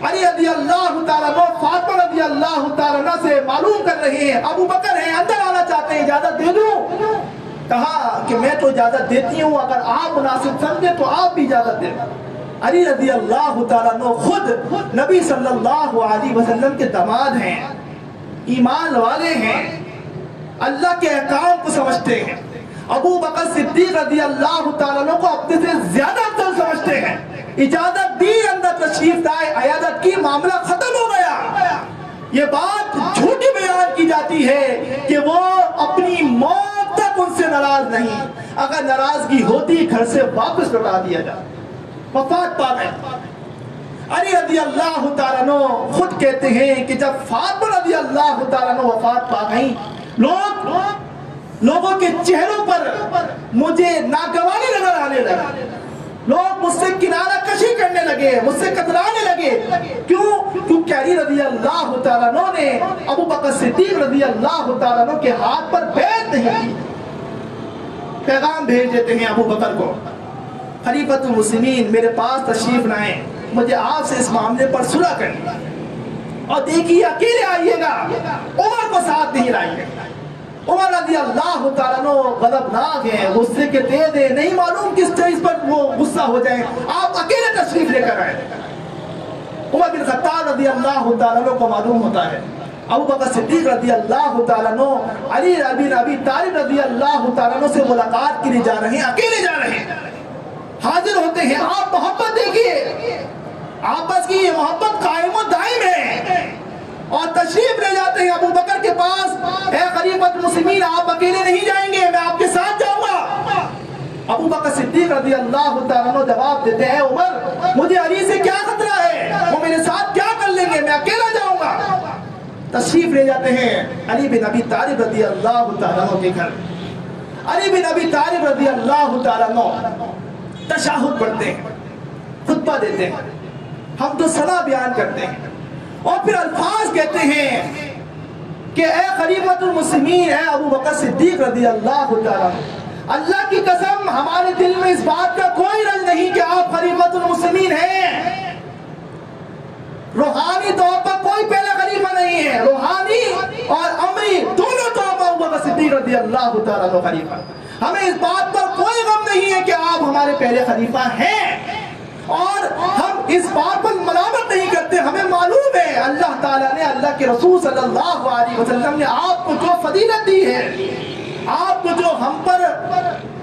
علی رضی اللہ تعالیٰ عنہ فاطمہ رضی اللہ تعالیٰ عنہ سے معلوم کر رہے ہیں، ابو بکر ہیں، اندر آنا چاہتے ہیں، اجازت دے دوں؟ کہا کہ میں تو اجازت دیتی ہوں، اگر آپ مناسب سمجھے تو آپ بھی اجازت دیں۔ علی رضی اللہ تعالیٰ عنہ خود نبی صلی اللہ علیہ وسلم کے داماد ہیں، ایمان والے ہیں، اللہ کے احکام کو سمجھتے ہیں، ابو بکر صدیق رضی اللہ تعالیٰ عنہ کو اپنے سے زیادہ افضل سمجھتے ہیں، اجازت دی، اندر تشریف لائے، عیادت کی، معاملہ ختم ہو گیا۔ یہ بات جھوٹی بیان کی جاتی ہے کہ وہ اپنی موت تک ان سے ناراض نہیں، اگر ناراضگی ہوتی گھر سے واپس لوٹا دیا جاتا، وفات پا گئے۔ علی رضی اللہ تعالیٰ عنہ خود کہتے ہیں کہ جب فاطمہ رضی اللہ تعالیٰ عنہ وفات پا گئیں، لوگوں کے چہروں پر مجھے ناگواری نظر آنے لگا، لوگ مجھ سے کنارہ کشی کرنے لگے، مجھ سے کترانے لگے۔ کیونکہ علی رضی اللہ تعالیٰ عنہ نے ابو بکر صدیق رضی اللہ تعالیٰ عنہ کے ہاتھ پر بیعت نہیں کی۔ پیغام بھیج دیتے ہیں ابو بکر کو، خلیفۃ المسلمین میرے پاس تشریف لائیں، مجھے آپ سے اس معاملے پر صلح کرنی، اور دیکھیے اکیلے آئیے گا، عمر کو ساتھ نہیں لائیے۔ عمر رضی اللہ تعالیٰ عنہ غضبناک ہیں، غصے کے تیز ہیں، نہیں معلوم کس چیز پر وہ غصہ ہو جائیں، آپ اکیلے تشریف لے کر آئے۔ عمر بن خطاب رضی اللہ تعالیٰ عنہ کو معلوم ہوتا ہے، ابو بکر صدیق رضی اللہ تعالیٰ عنہ علی بن ابی طالب رضی اللہ تعالیٰ عنہ سے ملاقات کے لیے جا رہے ہیں، اکیلے جا رہے ہیں، حاضر ہوتے ہیں۔ آپ محبت دیکھیے، آپس کی یہ محبت قائم و دائم ہے، اور تشریف لے جاتے ہیں ابو بکر کے پاس، اے خلیفۃ المسلمین آپ اکیلے نہیں جائیں گے، میں آپ کے ساتھ جاؤں گا۔ ابو بکر صدیق رضی اللہ تعالیٰ عنہ جواب دیتے ہیں، عمر مجھے علی سے کیا خطرہ ہے، وہ میرے ساتھ کیا کر لیں گے، میں اکیلا جاؤں گا۔ تشریف لے جاتے ہیں علی بن ابی طالب رضی اللہ تعالیٰ عنہ کے گھر۔ علی بن ابی طالب رضی اللہ تعالیٰ عنہ تشہد پڑھتے ہیں، خطبہ دیتے ہیں، ہم تو صلاح بیان کرتے ہیں، اور پھر الفاظ کہتے ہیں کہ اے خلیفۃ المسلمین، اے ابو بکر صدیق رضی اللہ تعالیٰ، اللہ کی قسم ہمارے دل میں اس بات کا کوئی رنج نہیں کہ آپ خلیفۃ المسلمین ہیں، روحانی طور پر کوئی پہلا خلیفہ نہیں ہے، اور امیر دونوں تو ابوبکر صدیق رضی اللہ تعالیٰ عنہ خلیفہ. ہمیں اس بات پر کوئی غم نہیں ہے کہ آپ ہمارے پہلے خلیفہ ہیں، اور ہم اس بات پر ملامت نہیں کرتے. ہمیں معلوم ہے اللہ تعالیٰ نے، اللہ کے رسول صلی اللہ علیہ وسلم نے آپ کو جو فضیلت دی ہے، آپ کو جو ہم پر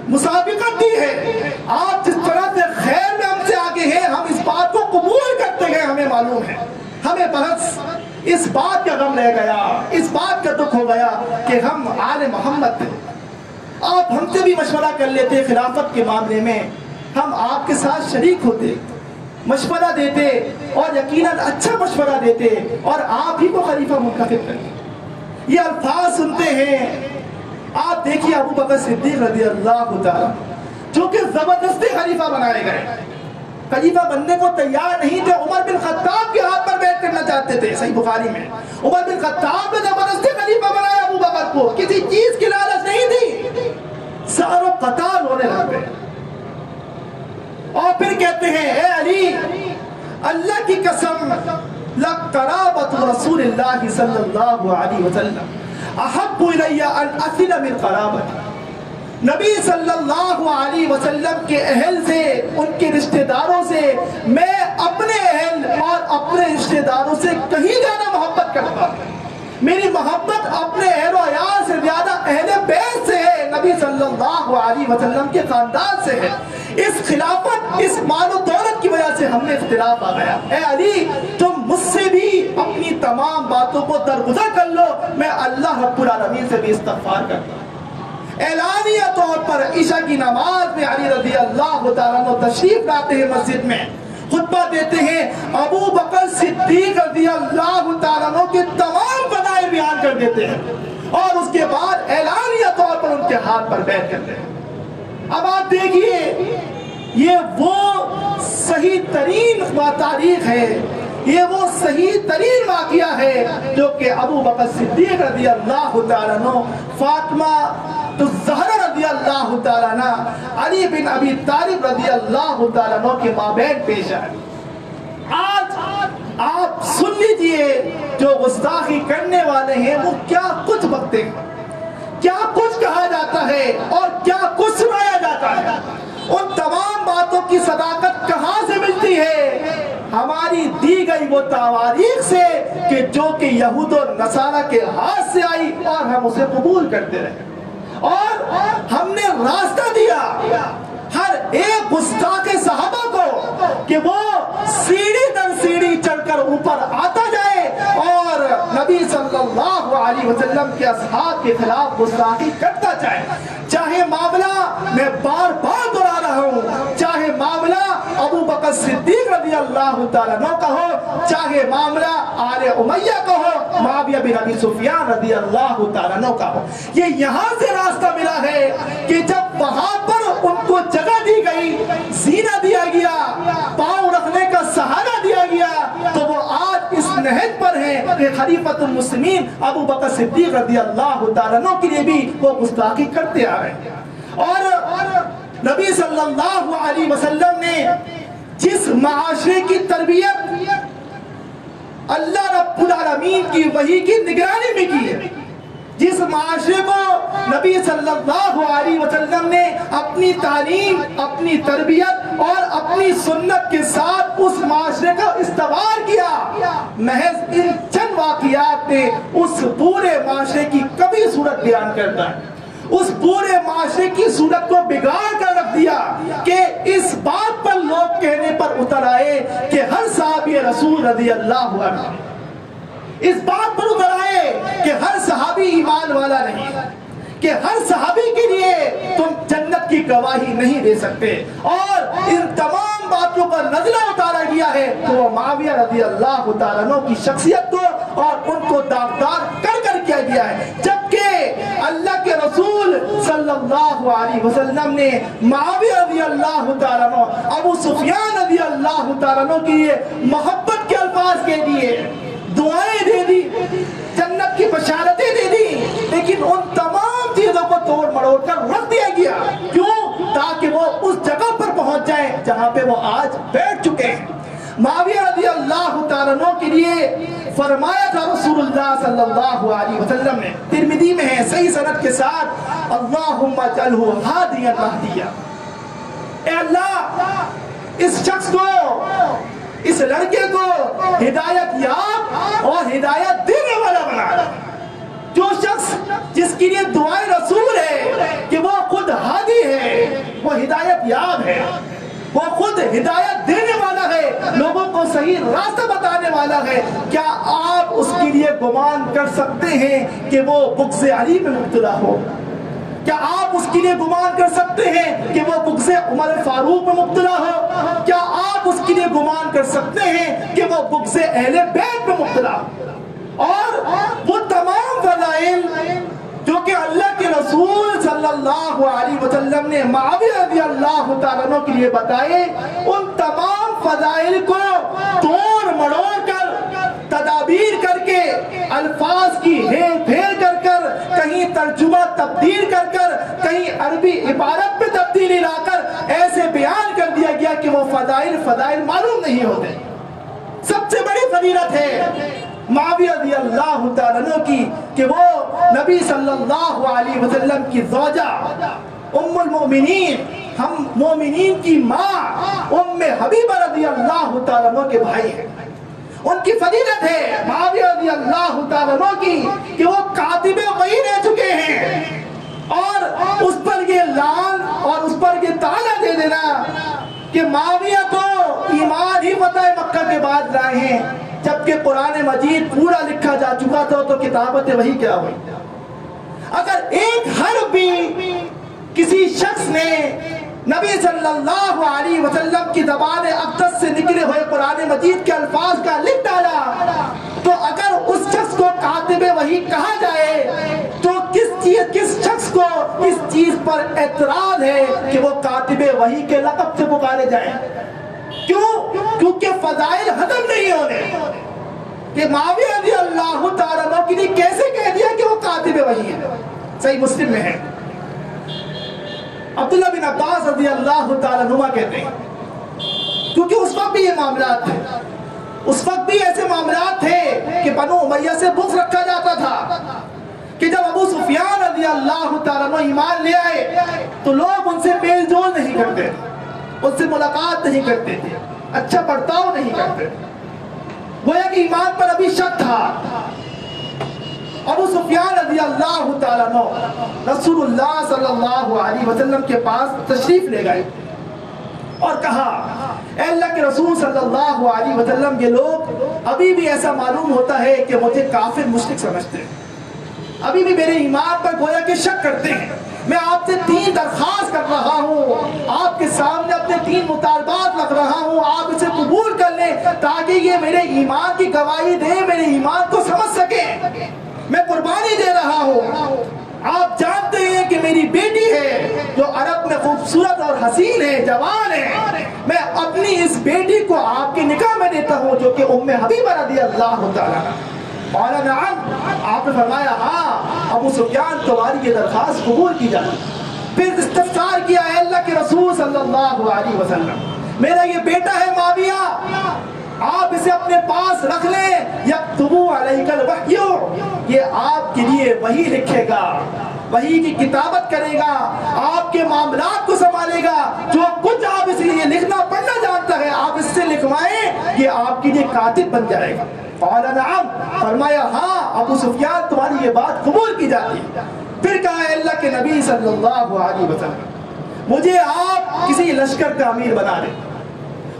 مسابقت دی ہے، آپ جس طرح سے خیر میں ہم سے آگے ہیں، ہم اس بات کو قبول کرتے ہیں. ہمیں معلوم ہے، ہمیں بس اس بات کا غم رہ گیا، اس بات کا دکھ ہو گیا کہ ہم آل محمد تھے. آپ ہم سے بھی مشورہ کر لیتے خلافت کے معاملے میں، ہم آپ کے ساتھ شریک ہوتے، مشورہ دیتے، اور یقیناً اچھا مشورہ دیتے، اور آپ ہی کو خلیفہ منتخب کرتے. یہ الفاظ سنتے ہیں. آپ دیکھیے ابوبکر صدیق رضی اللہ تعالیٰ جو کہ زبردستی خلیفہ بنائے گئے، خلیفہ بننے کو تیار نہیں تھے. عمر بن خطاب کے ہاتھ پر بیعت کرنا چاہتے تھے. صحیح بخاری میں عمر بن خطاب نے زبردستی خلیفہ بنایا ابوبکر کو، کسی چیز کی لالچ نہیں تھی. ساروں قتال ہونے لگے، اور پھر کہتے ہیں اے علی، اللہ کی قسم لقرابۃ رسول اللہ صلی اللہ علیہ وسلم احب الی ان اصل من قرابتی. نبی صلی اللہ علیہ وسلم کے اہل سے، ان کے رشتہ داروں سے، میں اپنے اہل اور اپنے رشتہ داروں سے کہیں زیادہ محبت کرتا ہوں. میری محبت اپنے اہل و عیال سے زیادہ اہل بیت سے ہے، نبی صلی اللہ علیہ وسلم کے خاندان سے ہے. اس خلافت، اس مال و دولت کی وجہ سے ہم نے اختلاف آ گیا. اے علی، تم مجھ سے بھی اپنی تمام باتوں کو درگزر کر لو، میں اللہ رب العالمین سے بھی استغفار کرتا ہوں. اعلانیہ طور پر عشاء کی نماز میں علی رضی اللہ تعالیٰ عنہ تشریف لاتے ہیں، مسجد میں خطبہ دیتے ہیں. ابوبکر صدیق رضی اللہ تعالیٰ عنہ کے تمام فضائل بیان کر دیتے ہیں، اور اس کے بعد اعلانیہ طور پر ان کے ہاتھ پر بیعت کرتے ہیں. اب آپ دیکھیے، یہ وہ صحیح ترین تاریخ ہے، یہ وہ صحیح ترین واقعہ ہے جو کہ ابوبکر صدیق رضی اللہ تعالیٰ عنہ، فاطمہ الزہرا رضی اللہ تعالیٰ عنہ، علی بن ابی طالب رضی اللہ تعالیٰ عنہ کے مابین پیش آئے. آج آپ سن لیجئے جو گستاخی کرنے والے ہیں وہ کیا کچھ بکتے ہیں، کیا کچھ کہا جاتا ہے اور کیا کچھ سنایا جاتا ہے. ان تمام باتوں کی صداقت کہاں سے ملتی ہے؟ ہماری دی گئی وہ تواریخ سے کہ جو کہ یہود و نصارہ کے ہاتھ سے آئی، اور ہم اسے قبول کرتے رہے، اور ہم نے راستہ دیا ہر ایک گستاخ صحابہ کو کہ وہ سیڑھی در سیڑھی چڑھ کر اوپر آتا جائے اور نبی صلی اللہ علیہ وسلم کے اصحاب کے خلاف گستاخی کرتا جائے. چاہے معاملہ، میں بار بار دہرا رہا ہوں، چاہے معاملہ ابوبکر صدیق رضی اللہ تعالیٰ عنہ کا ہو، چاہے معاملہ آل امیہ کا ہو، معاویہ بن ابی سفیان رضی اللہ تعالیٰ عنہ کا ہو. یہ یہاں سے راستہ ملا ہے کہ جب وہاں پر ان کو جگہ دی گئی، زینہ دیا گیا، پاؤں رکھنے کا سہارا دیا گیا، تو وہ آج اس نہج پر ہیں کہ خلیفۃ المسلمین ابوبکر صدیق رضی اللہ تعالیٰ عنہ کے لیے بھی وہ گستاخی کرتے آ رہے ہیں. اور نبی صلی اللہ علیہ وسلم نے جس معاشرے کی تربیت اللہ رب العالمین کی وحی کی نگرانی میں کی ہے، جس معاشرے کو نبی صلی اللہ علیہ وسلم نے اپنی تعلیم، اپنی تربیت اور اپنی سنت کے ساتھ اس معاشرے کا استوار کیا، محض ان چند واقعات نے اس پورے معاشرے کی کبھی صورت بیان کرتا ہے، اس پورے معاشرے کی صورت کو بگاڑ کر رکھ دیا کہ اس بات پر لوگ کہنے پر اتر آئے کہ ہر صحابی رسول رضی اللہ عنہ، اس بات پر اتر آئے کہ ہر صحابی ایمان والا نہیں، کہ ہر صحابی کے لیے تم جنت کی گواہی نہیں دے سکتے، اور ان تمام باتوں پر نزلہ اتارا گیا ہے تو وہ معاویہ رضی اللہ تعالیٰ عنہ کی شخصیت کو اور ان کو داغدار کر کر کیا گیا ہے. جبکہ اللہ کے رسول صلی اللہ علیہ وسلم نے معاویہ رضی اللہ تعالیٰ عنہ، ابو سفیان رضی اللہ تعالیٰ عنہ کی محبت کے الفاظ کہہ دیے، دعائیں دے دی، جنت کی بشارتیں دے دی، لیکن ان تمام چیزوں کو توڑ مڑوڑ کر رکھ دیا گیا. کیوں؟ تاکہ وہ اس جگہ پر پہنچ جائیں جہاں پہ وہ آج بیٹھ چکے ہیں. معاویہ رضی اللہ تعالیٰ عنہ کے لیے فرمایا تھا رسول اللہ صلی اللہ علیہ وسلم نے، ترمذی میں ہے صحیح سند کے ساتھ، اللہم اجعلہ ہادیا مہدیا، اے اللہ اس شخص کو، اس لڑکے کو ہدایت یاب اور ہدایت دینے والا بنا۔ جو شخص جس کے لیے دعائے رسول ہے کہ وہ خود ہادی ہے، وہ ہدایت یاب ہے، وہ خود ہدایت دینے والا ہے، لوگوں کو صحیح راستہ بتانے والا ہے، کیا آپ اس کے لیے گمان کر سکتے ہیں کہ وہ بغض علی میں مبتلا ہو؟ کیا آپ اس کے لیے گمان کر سکتے ہیں کہ وہ بغض عمر فاروق میں مبتلا ہو؟ کیا آپ اس کے لیے گمان کر سکتے ہیں کہ وہ بغض اہل بیت میں مبتلا ہو؟ اور وہ تمام فضائل جو کہ اللہ کے رسول صلی اللہ علیہ وسلم نے معاویہ رضی اللہ تعالیٰ عنہ کے لیے بتائے، ان تمام فضائل کو توڑ مڑوڑ کر، تدابیر کر کے، الفاظ کی ہیر پھیر کر کر، کہیں ترجمہ تبدیل کر کر، کہیں عربی عبارت میں تبدیلی لا کر ایسے بیان کر دیا گیا کہ وہ فضائل معلوم نہیں ہوتے۔ سب سے بڑی فضیلت ہے معاویہ رضی اللہ تعالیٰ عنہ کی کہ وہ نبی صلی اللہ علیہ وسلم کی زوجہ، ام المؤمنین، ہم مومنین کی ماں ام حبیبہ رضی اللہ تعالیٰ عنہ کے بھائی ہیں۔ ان کی فضیلت ہے معاویہ رضی اللہ تعالیٰ عنہ کی کہ وہ کاتب وحی رہ چکے ہیں، اور اس پر یہ لان اور اس پر یہ تانا دے دینا کہ معاویہ تو ایمان ہی فتح مکہ کے بعد لائے ہیں، جبکہ قرآن مجید پورا لکھا جا چکا تھا تو کتابت وحی کیا ہوئی؟ اگر ایک حرف بھی کسی شخص نے نبی صلی اللہ علیہ وسلم کی زبان اقدس سے نکلے ہوئے قرآن مجید کے الفاظ کا لکھ ڈالا تو اگر اس شخص کو کاتب وحی کہا جائے تو کس شخص کو اس چیز پر اعتراض ہے کہ وہ کاتب وحی کے لقب سے پکارے جائیں؟ کیوں؟ کیونکہ فضائل ختم نہیں ہونے کہ معاویہ رضی اللہ تعالیٰ عنہ کے لیے کیسے کہہ دیا کہ وہ کاتب وحی ہے؟ صحیح مسلم میں ہے، عبداللہ بن عباس رضی اللہ تعالیٰ عنہ کہتے ہیں، کیونکہ اس وقت بھی یہ معاملات تھے، اس وقت بھی ایسے معاملات تھے کہ بنو امیہ سے بغض رکھا جاتا تھا کہ جب ابو سفیان رضی اللہ تعالیٰ عنہ ایمان لے آئے تو لوگ ان سے میل جول نہیں کرتے تھے، ان سے ملاقات نہیں کرتے تھے، اچھا برتاؤ نہیں کرتے تھے، گویا کہ ایمان پر ابھی شک تھا۔ ابو سفیان رضی اللہ تعالیٰ عنہ رسول اللہ صلی اللہ علیہ وسلم کے پاس تشریف لے گئے اور کہا، اے اللہ کے رسول صلی اللہ علیہ وسلم، یہ لوگ ابھی بھی ایسا معلوم ہوتا ہے کہ مجھے کافر مشرک سمجھتے ہیں، ابھی بھی میرے ایمان پر گویا کہ شک کرتے ہیں، میں آپ سے 3 درخواست کر رہا ہوں، آپ کے سامنے اپنے 3 مطالبات رکھ رہا ہوں، آپ اسے قبول کر لیں تاکہ یہ میرے ایمان کی گواہی دیں، میرے ایمان کو سمجھ سکیں، میں قربانی دے رہا ہوں۔ آپ جانتے ہیں کہ میری بیٹی ہے جو عرب میں خوبصورت اور حسین ہے، جوان ہے، میں اپنی اس بیٹی کو آپ کے نکاح میں دیتا ہوں جو کہ ام حبیبہ رضی اللہ تعالیٰ عنہ۔ قال نعم، آپ نے فرمایا ہاں ابو سفیان تمہاری یہ درخواست قبول کی جائے۔ پھر استفسار کیا، اے اللہ کے رسول صلی اللہ علیہ وسلم، میرا یہ بیٹا ہے معاویہ، آپ اسے اپنے پاس رکھ لیں، یکتبو علیک الوحی، یہ آپ کے لیے وحی لکھے گا، وحی کی کتابت کرے گا، آپ کے معاملات کو سنبھالے گا، جو کچھ آپ اس لیے لکھنا پڑھنا جانتا ہے آپ اس سے لکھوائیں، یہ آپ کے لیے کاتب بن جائے گا۔ قال نعم، فرمایا ہاں ابو سفیان تمہاری یہ بات قبول کی جاتی ہے۔ پھر کہا، اے اللہ کے نبی صلی اللہ علیہ وسلم، مجھے آپ کسی لشکر کا امیر بنا دیں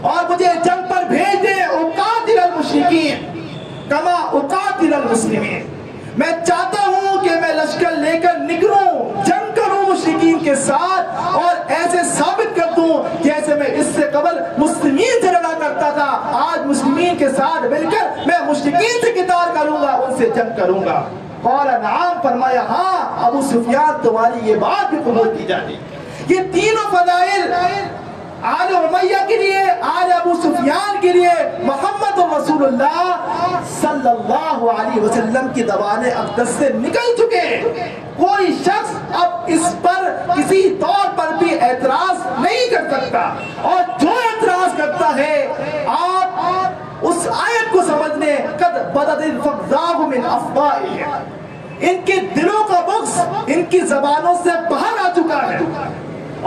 اور مجھے جنگ پر بھیج دیں، اقاتل المشرکین کما اقاتل المسلمین، میں چاہتا ہوں کہ میں لشکر لے کر نکلوں، جنگ کروں مشرکین کے ساتھ اور ایسے ثابت کر دوں جیسے میں اس سے قبل مسلمین سے لڑا کرتا تھا، آج مسلمین کے ساتھ مل کر میں مشرکین سے قتال کروں گا، ان سے جنگ کروں گا۔ قال نعم، فرمایا ہاں ابو سفیان تمہاری یہ بات بھی قبول کی جاتی۔ یہ تینوں فضائل آل امیہ کے لیے، آل ابو سفیان کے لیے محمد رسول اللہ صلی اللہ علیہ وسلم کی زبان اقدس سے نکل چکے، کوئی شخص اب اس پر کسی طور پر بھی اعتراض نہیں کر سکتا، اور جو اعتراض کرتا ہے آپ بدت الفظاظ من افواههم، ان کے دلوں کا بغض ان کی زبانوں سے باہر آ چکا ہے،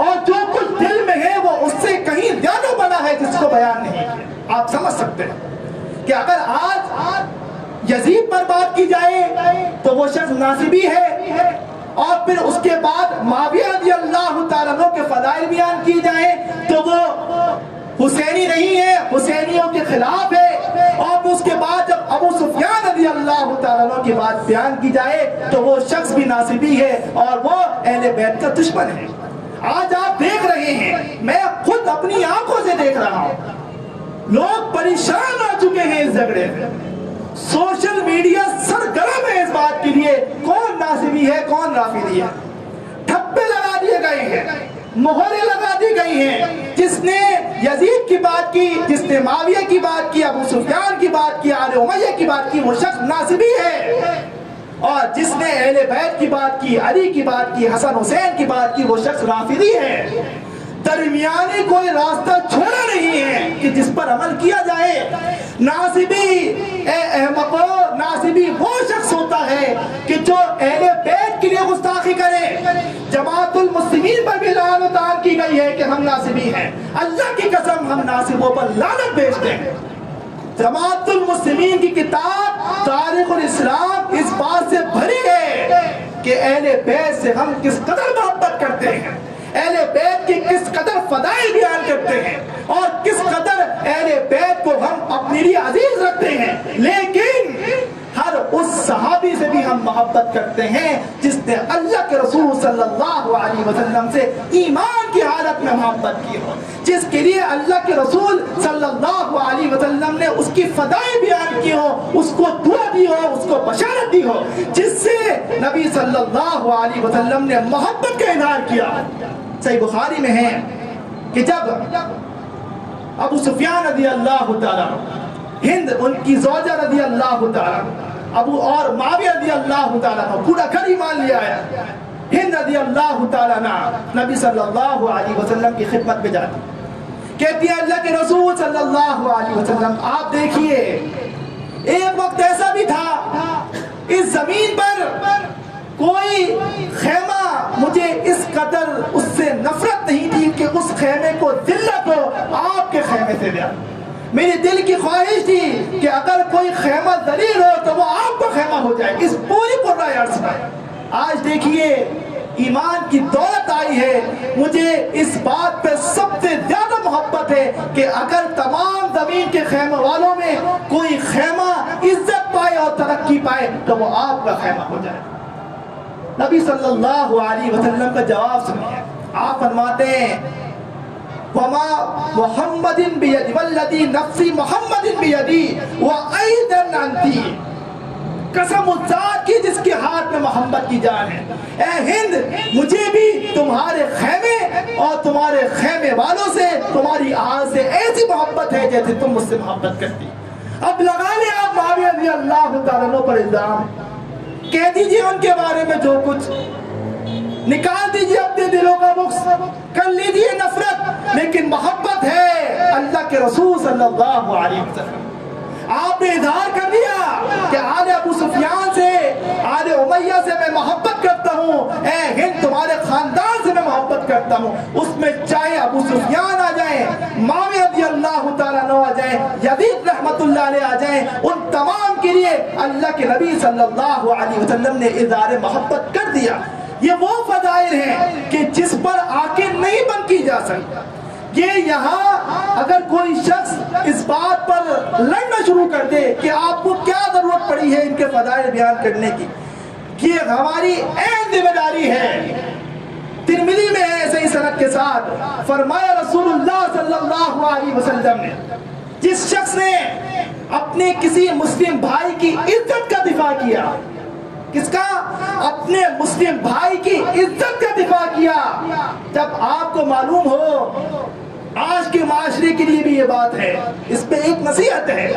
اور جو کچھ دل میں ہے وہ اس سے کہیں زیادہ بنا ہے جس کو بیان نہیں کیا۔ آپ سمجھ سکتے ہیں کہ اگر آج یزید پر بات کی جائے تو وہ شخص ناصبی ہے، اور پھر اس کے بعد معاویہ رضی اللہ تعالیٰ عنہ کے فضائل بیان کی جائیں تو وہ حسینی نہیں ہے، حسینیوں کے خلاف ہے، اور اس کے بعد جب ابو سفیان رضی اللہ تعالیٰ عنہ کی بات بیان کی جائے تو وہ شخص بھی ناصبی ہے اور وہ اہل بیت کا دشمن ہے۔ آج آپ دیکھ رہے ہیں، میں خود اپنی آنکھوں سے دیکھ رہا ہوں، لوگ پریشان ہو چکے ہیں اس جھگڑے میں، سوشل میڈیا سرگرم ہے اس بات کے لیے کون ناصبی ہے کون رافضی ہے، ٹھپے لگا دیے گئے ہیں، مہریں لگا دی گئی ہیں، جس نے یزید کی بات کی، جس نے معاویہ کی بات کی، ابو سفیان کی بات کی، آل امیہ کی بات کی، وہ شخص ناصبی ہے، اور جس نے اہل بیت کی بات کی، علی کی بات کی، حسن حسین کی بات کی، وہ شخص رافضی ہے۔ درمیانی کوئی راستہ چھوڑا نہیں ہے کہ جس پر عمل کیا جائے۔ ناصبی اے احمقو، ناصبی وہ شخص ہوتا ہے کہ جو اہل بیت کے لیے گستاخی کرے۔ جماعت المسلمین پر بھی لعنت و تعان کی گئی ہے کہ ہم ناصبی ہیں، اللہ کی قسم ہم ناصبوں پر لعنت بھیجتے ہیں۔ جماعت المسلمین کی کتاب تاریخ الاسلام اس بات سے بھری ہے کہ اہل بیت سے ہم کس قدر محبت کرتے ہیں، اہل بیت کی کس قدر فضائل بیان کرتے ہیں، اور کس قدر اہل بیت کو ہم اپنے لیے عزیز رکھتے ہیں، لیکن ہر اس صحابی سے بھی ہم محبت کرتے ہیں جس نے اللہ کے رسول صلی اللہ علیہ وسلم سے ایمان کی حالت میں محبت کی ہو، جس کے لیے اللہ کے رسول صلی اللہ علیہ وسلم نے اس کی فضائل بیان کی ہو، اس کو دعا دی ہو، اس کو بشارت دی ہو، جس سے نبی صلی اللہ علیہ وسلم نے محبت کا اظہار کیا۔ صحیح بخاری میں ہے کہ جب ابو سفیان رضی اللہ تعالیٰ، ہند ان کی زوجہ رضی اللہ تعالیٰ، ابو اور معاویہ رضی اللہ تعالیٰ پورا گھر ایمان لے آیا، ہند رضی اللہ تعالیٰ نبی صلی اللہ علیہ وسلم کی خدمت میں جاتی، کہتی ہے اللہ کے رسول صلی اللہ علیہ وسلم آپ دیکھیے ایک وقت ایسا بھی تھا اس زمین پر کوئی خیمہ مجھے اس قدر اس سے نفرت نہیں تھی کہ اس خیمے کو ذلت ہو آپ کے خیمے سے دیا، میری دل کی خواہش تھی کہ اگر کوئی خیمہ ذلیل ہو تو وہ آپ کا خیمہ ہو جائے اس پوری قرآن عرض میں۔ آج دیکھیے ایمان کی دولت آئی ہے، مجھے اس بات پہ سب سے زیادہ محبت ہے کہ اگر تمام زمین کے خیمہ والوں میں کوئی خیمہ عزت پائے اور ترقی پائے تو وہ آپ کا خیمہ ہو جائے۔ نبی صلی اللہ علیہ وسلم کا جواب سنیے، آپ فرماتے ہیں وَمَا مُحَمَّدٍ بِيَدِ وَالَّذِي نَفْسِ مُحَمَّدٍ بِيَدِي وَأَيْضًا أَنْتِ، قسم اس ذات کی جس کے ہاتھ میں محمد کی جان ہے، اے ہند مجھے بھی تمہارے خیمے اور تمہارے خیمے والوں سے تمہاری آواز سے ایسی محبت ہے جیسے تم مجھ سے محبت کرتی۔ اب لگا لیں آپ معاویہ رضی اللہ تعالیٰ پر الزام، کہہ دیجئے ان کے بارے میں جو کچھ، نکال دیجئے اپنے دلوں کا بغض، کر لیجئے نفرت، لیکن محبت ہے اللہ کے رسول صلی اللہ علیہ وسلم۔ آپ نے اظہار کر دیا کہ آل ابو سفیان سے، آل امیہ سے میں محبت کرتا ہوں، اے ہند تمہارے خاندان سے میں محبت کرتا ہوں، اس میں چاہے ابو سفیان آ جائیں، معاویہ رضی اللہ تعالیٰ عنہ آ جائیں، یزید رحمت اللہ علیہ آ جائیں، ان تمام کے لیے اللہ کے نبی صلی اللہ علیہ وسلم نے اظہار محبت کر دیا۔ یہ وہ فضائل ہیں کہ جس پر آنکھیں نہیں بند کی جا سکتی۔ یہ یہاں اگر کوئی شخص اس بات پر لڑنا شروع کر دے کہ آپ کو کیا ضرورت پڑی ہے ان کے فضائل بیان کرنے کی، یہ ہماری عین ذمہ داری ہے۔ ترمذی میں ہے صحیح سند کے ساتھ، فرمایا رسول اللہ صلی اللہ علیہ وسلم نے جس شخص نے اپنے کسی مسلم بھائی کی عزت کا دفاع کیا، کس کا؟ اپنے مسلم بھائی کی عزت کا دفاع کیا، جب آپ کو معلوم ہو آج کے معاشرے کے لیے بھی یہ بات ہے، اس پہ ایک نصیحت ہے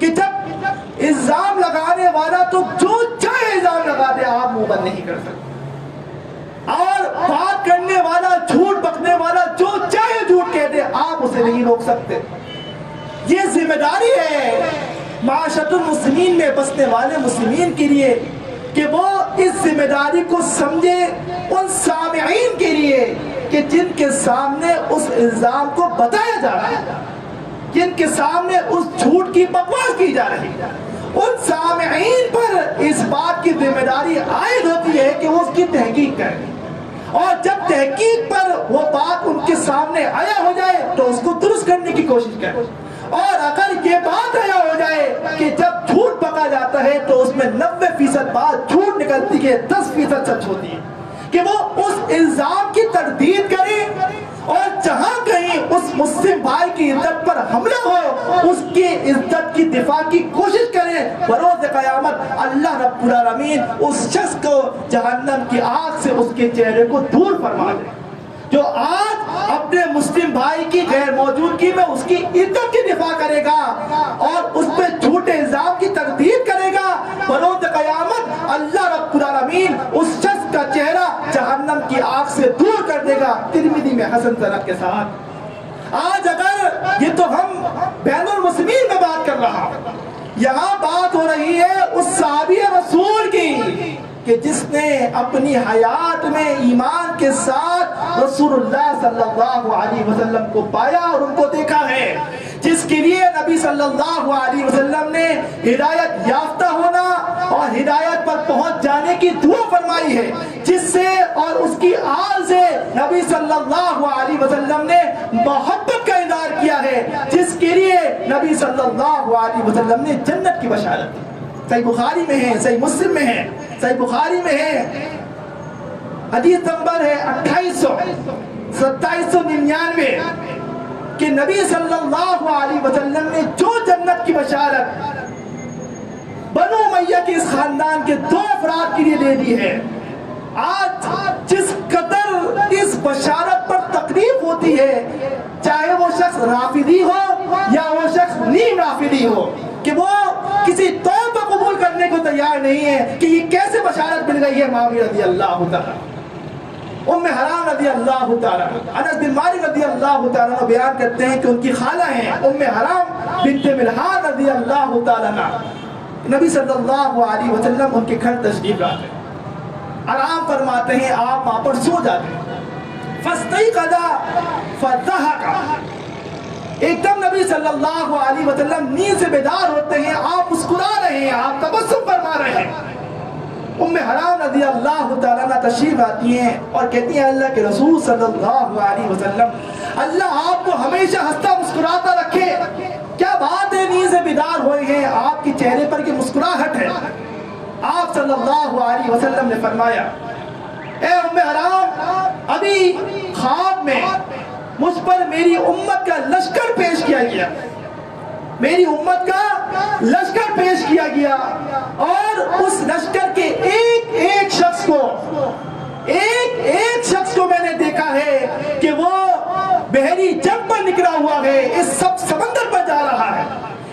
کہ جب الزام لگانے والا تو جو چاہے الزام لگا دے، آپ منہ بند نہیں کر سکتے، اور بات کرنے والا، جھوٹ بکنے والا جو چاہے جھوٹ کہہ دے، آپ اسے نہیں روک سکتے۔ یہ ذمہ داری ہے معاشرۃ المسلمین میں بسنے والے مسلمین کے لیے کہ وہ اس ذمہ داری کو سمجھے ان سامعین کے لیے کہ جن کے سامنے اس الزام کو بتایا جا رہا ہے، جن کے سامنے اس جھوٹ کی بکواس کی جا رہی ہے، ان سامعین پر اس بات کی ذمہ داری عائد ہوتی ہے کہ وہ اس کی تحقیق کریں، اور جب تحقیق پر وہ بات ان کے سامنے آیا ہو جائے تو اس کو درست کرنے کی کوشش کریں، اور اگر یہ بات آیا ہو جائے کہ جب جھوٹ پکا جاتا ہے تو اس میں 90% بات جھوٹ نکلتی ہے، 10% سچ ہوتی ہے، کہ وہ اس الزام کی تردید کریں، اور جہاں کہیں اس مسلم بھائی کی عزت پر حملہ ہو اس کی عزت کی دفاع کی کوشش کریں، بروز قیامت اللہ رب العالمین اس شخص کو جہنم کی آگ سے اس کے چہرے کو دور فرما دے جو آج اپنے مسلم بھائی کی غیر موجودگی میں اس کی عزت کی دفاع کرے گا اور اس پہ جھوٹے الزام کی تردید کرے گا۔ بروز قیامت اللہ رب العالمین اس شخص کا چہرہ جہنم کی آگ سے دور کر دے گا، ترمذی میں حسن سند کے ساتھ۔ آج اگر یہ تو ہم بین المسلمین میں بات کر رہا، یہاں بات ہو رہی ہے اس صحابی رسول کی کہ جس نے اپنی حیات میں ایمان کے ساتھ رسول اللہ صلی اللہ علیہ وسلم کو پایا اور ان کو دیکھا ہے، جس کے لیے نبی صلی اللہ علیہ وسلم نے ہدایت یافتہ ہونا اور ہدایت پر پہنچ جانے کی دعا فرمائی ہے، جس سے اور اس کی آل سے نبی صلی اللہ علیہ وسلم نے محبت کا اظہار کیا ہے، جس کے لیے نبی صلی اللہ علیہ وسلم نے جنت کی بشارت دی۔ صحیح بخاری میں ہے، صحیح مسلم میں ہے، صحیح بخاری میں ہے، حدیث نمبر ہے 2799 کہ نبی صلی اللہ علیہ وسلم نے جو جنت کی بشارت بنو امیہ کے اس خاندان کے 2 افراد کے لیے دے دی ہے، آج جس قدر اس بشارت پر تکلیف ہوتی ہے، چاہے وہ شخص رافضی ہو یا وہ شخص نیم رافضی ہو، کہ وہ کسی طور پر قبول کرنے کو تیار نہیں ہے کہ یہ کیسے بشارت مل گئی ہے۔ معاویہ رضی اللہ تعالیٰ، ام حرام رضی اللہ تعالیٰ، انس بن مالک رضی اللہ تعالیٰ بیان کرتے ہیں کہ ان کی خالہ ہیں ام حرام بنت ملحان رضی اللہ تعالیٰ، نبی صلی اللہ علیہ وسلم ان کے گھر تشریف لاتے ہیں، آرام فرماتے ہیں، آپ وہاں پر سو جاتے ہیں، فاستيقظ فضحك، ایک دم نبی صلی اللہ علیہ وسلم نیند سے بیدار ہوتے ہیں، آپ مسکرا رہے ہیں، آپ تبسم فرما رہے ہیں۔ ام حرام رضی اللہ تعالیٰ تشریف آتی ہیں اور کہتی ہیں اللہ کے رسول صلی اللہ علیہ وسلم، اللہ آپ کو ہمیشہ ہنستا مسکراتا رکھے، کیا بات ہے نیند سے بیدار ہوئے ہیں، آپ کے چہرے پر کی مسکراہٹ ہے۔ آپ صلی اللہ علیہ وسلم نے فرمایا، اے ام حرام، ابھی خواب میں مجھ پر میری امت کا لشکر پیش کیا گیا، میری امت کا لشکر پیش کیا گیا، اور اس لشکر کے ایک شخص کو میں نے دیکھا ہے کہ وہ بحری جنگ پر نکلا ہوا ہے، اس سب سمندر پر جا رہا ہے،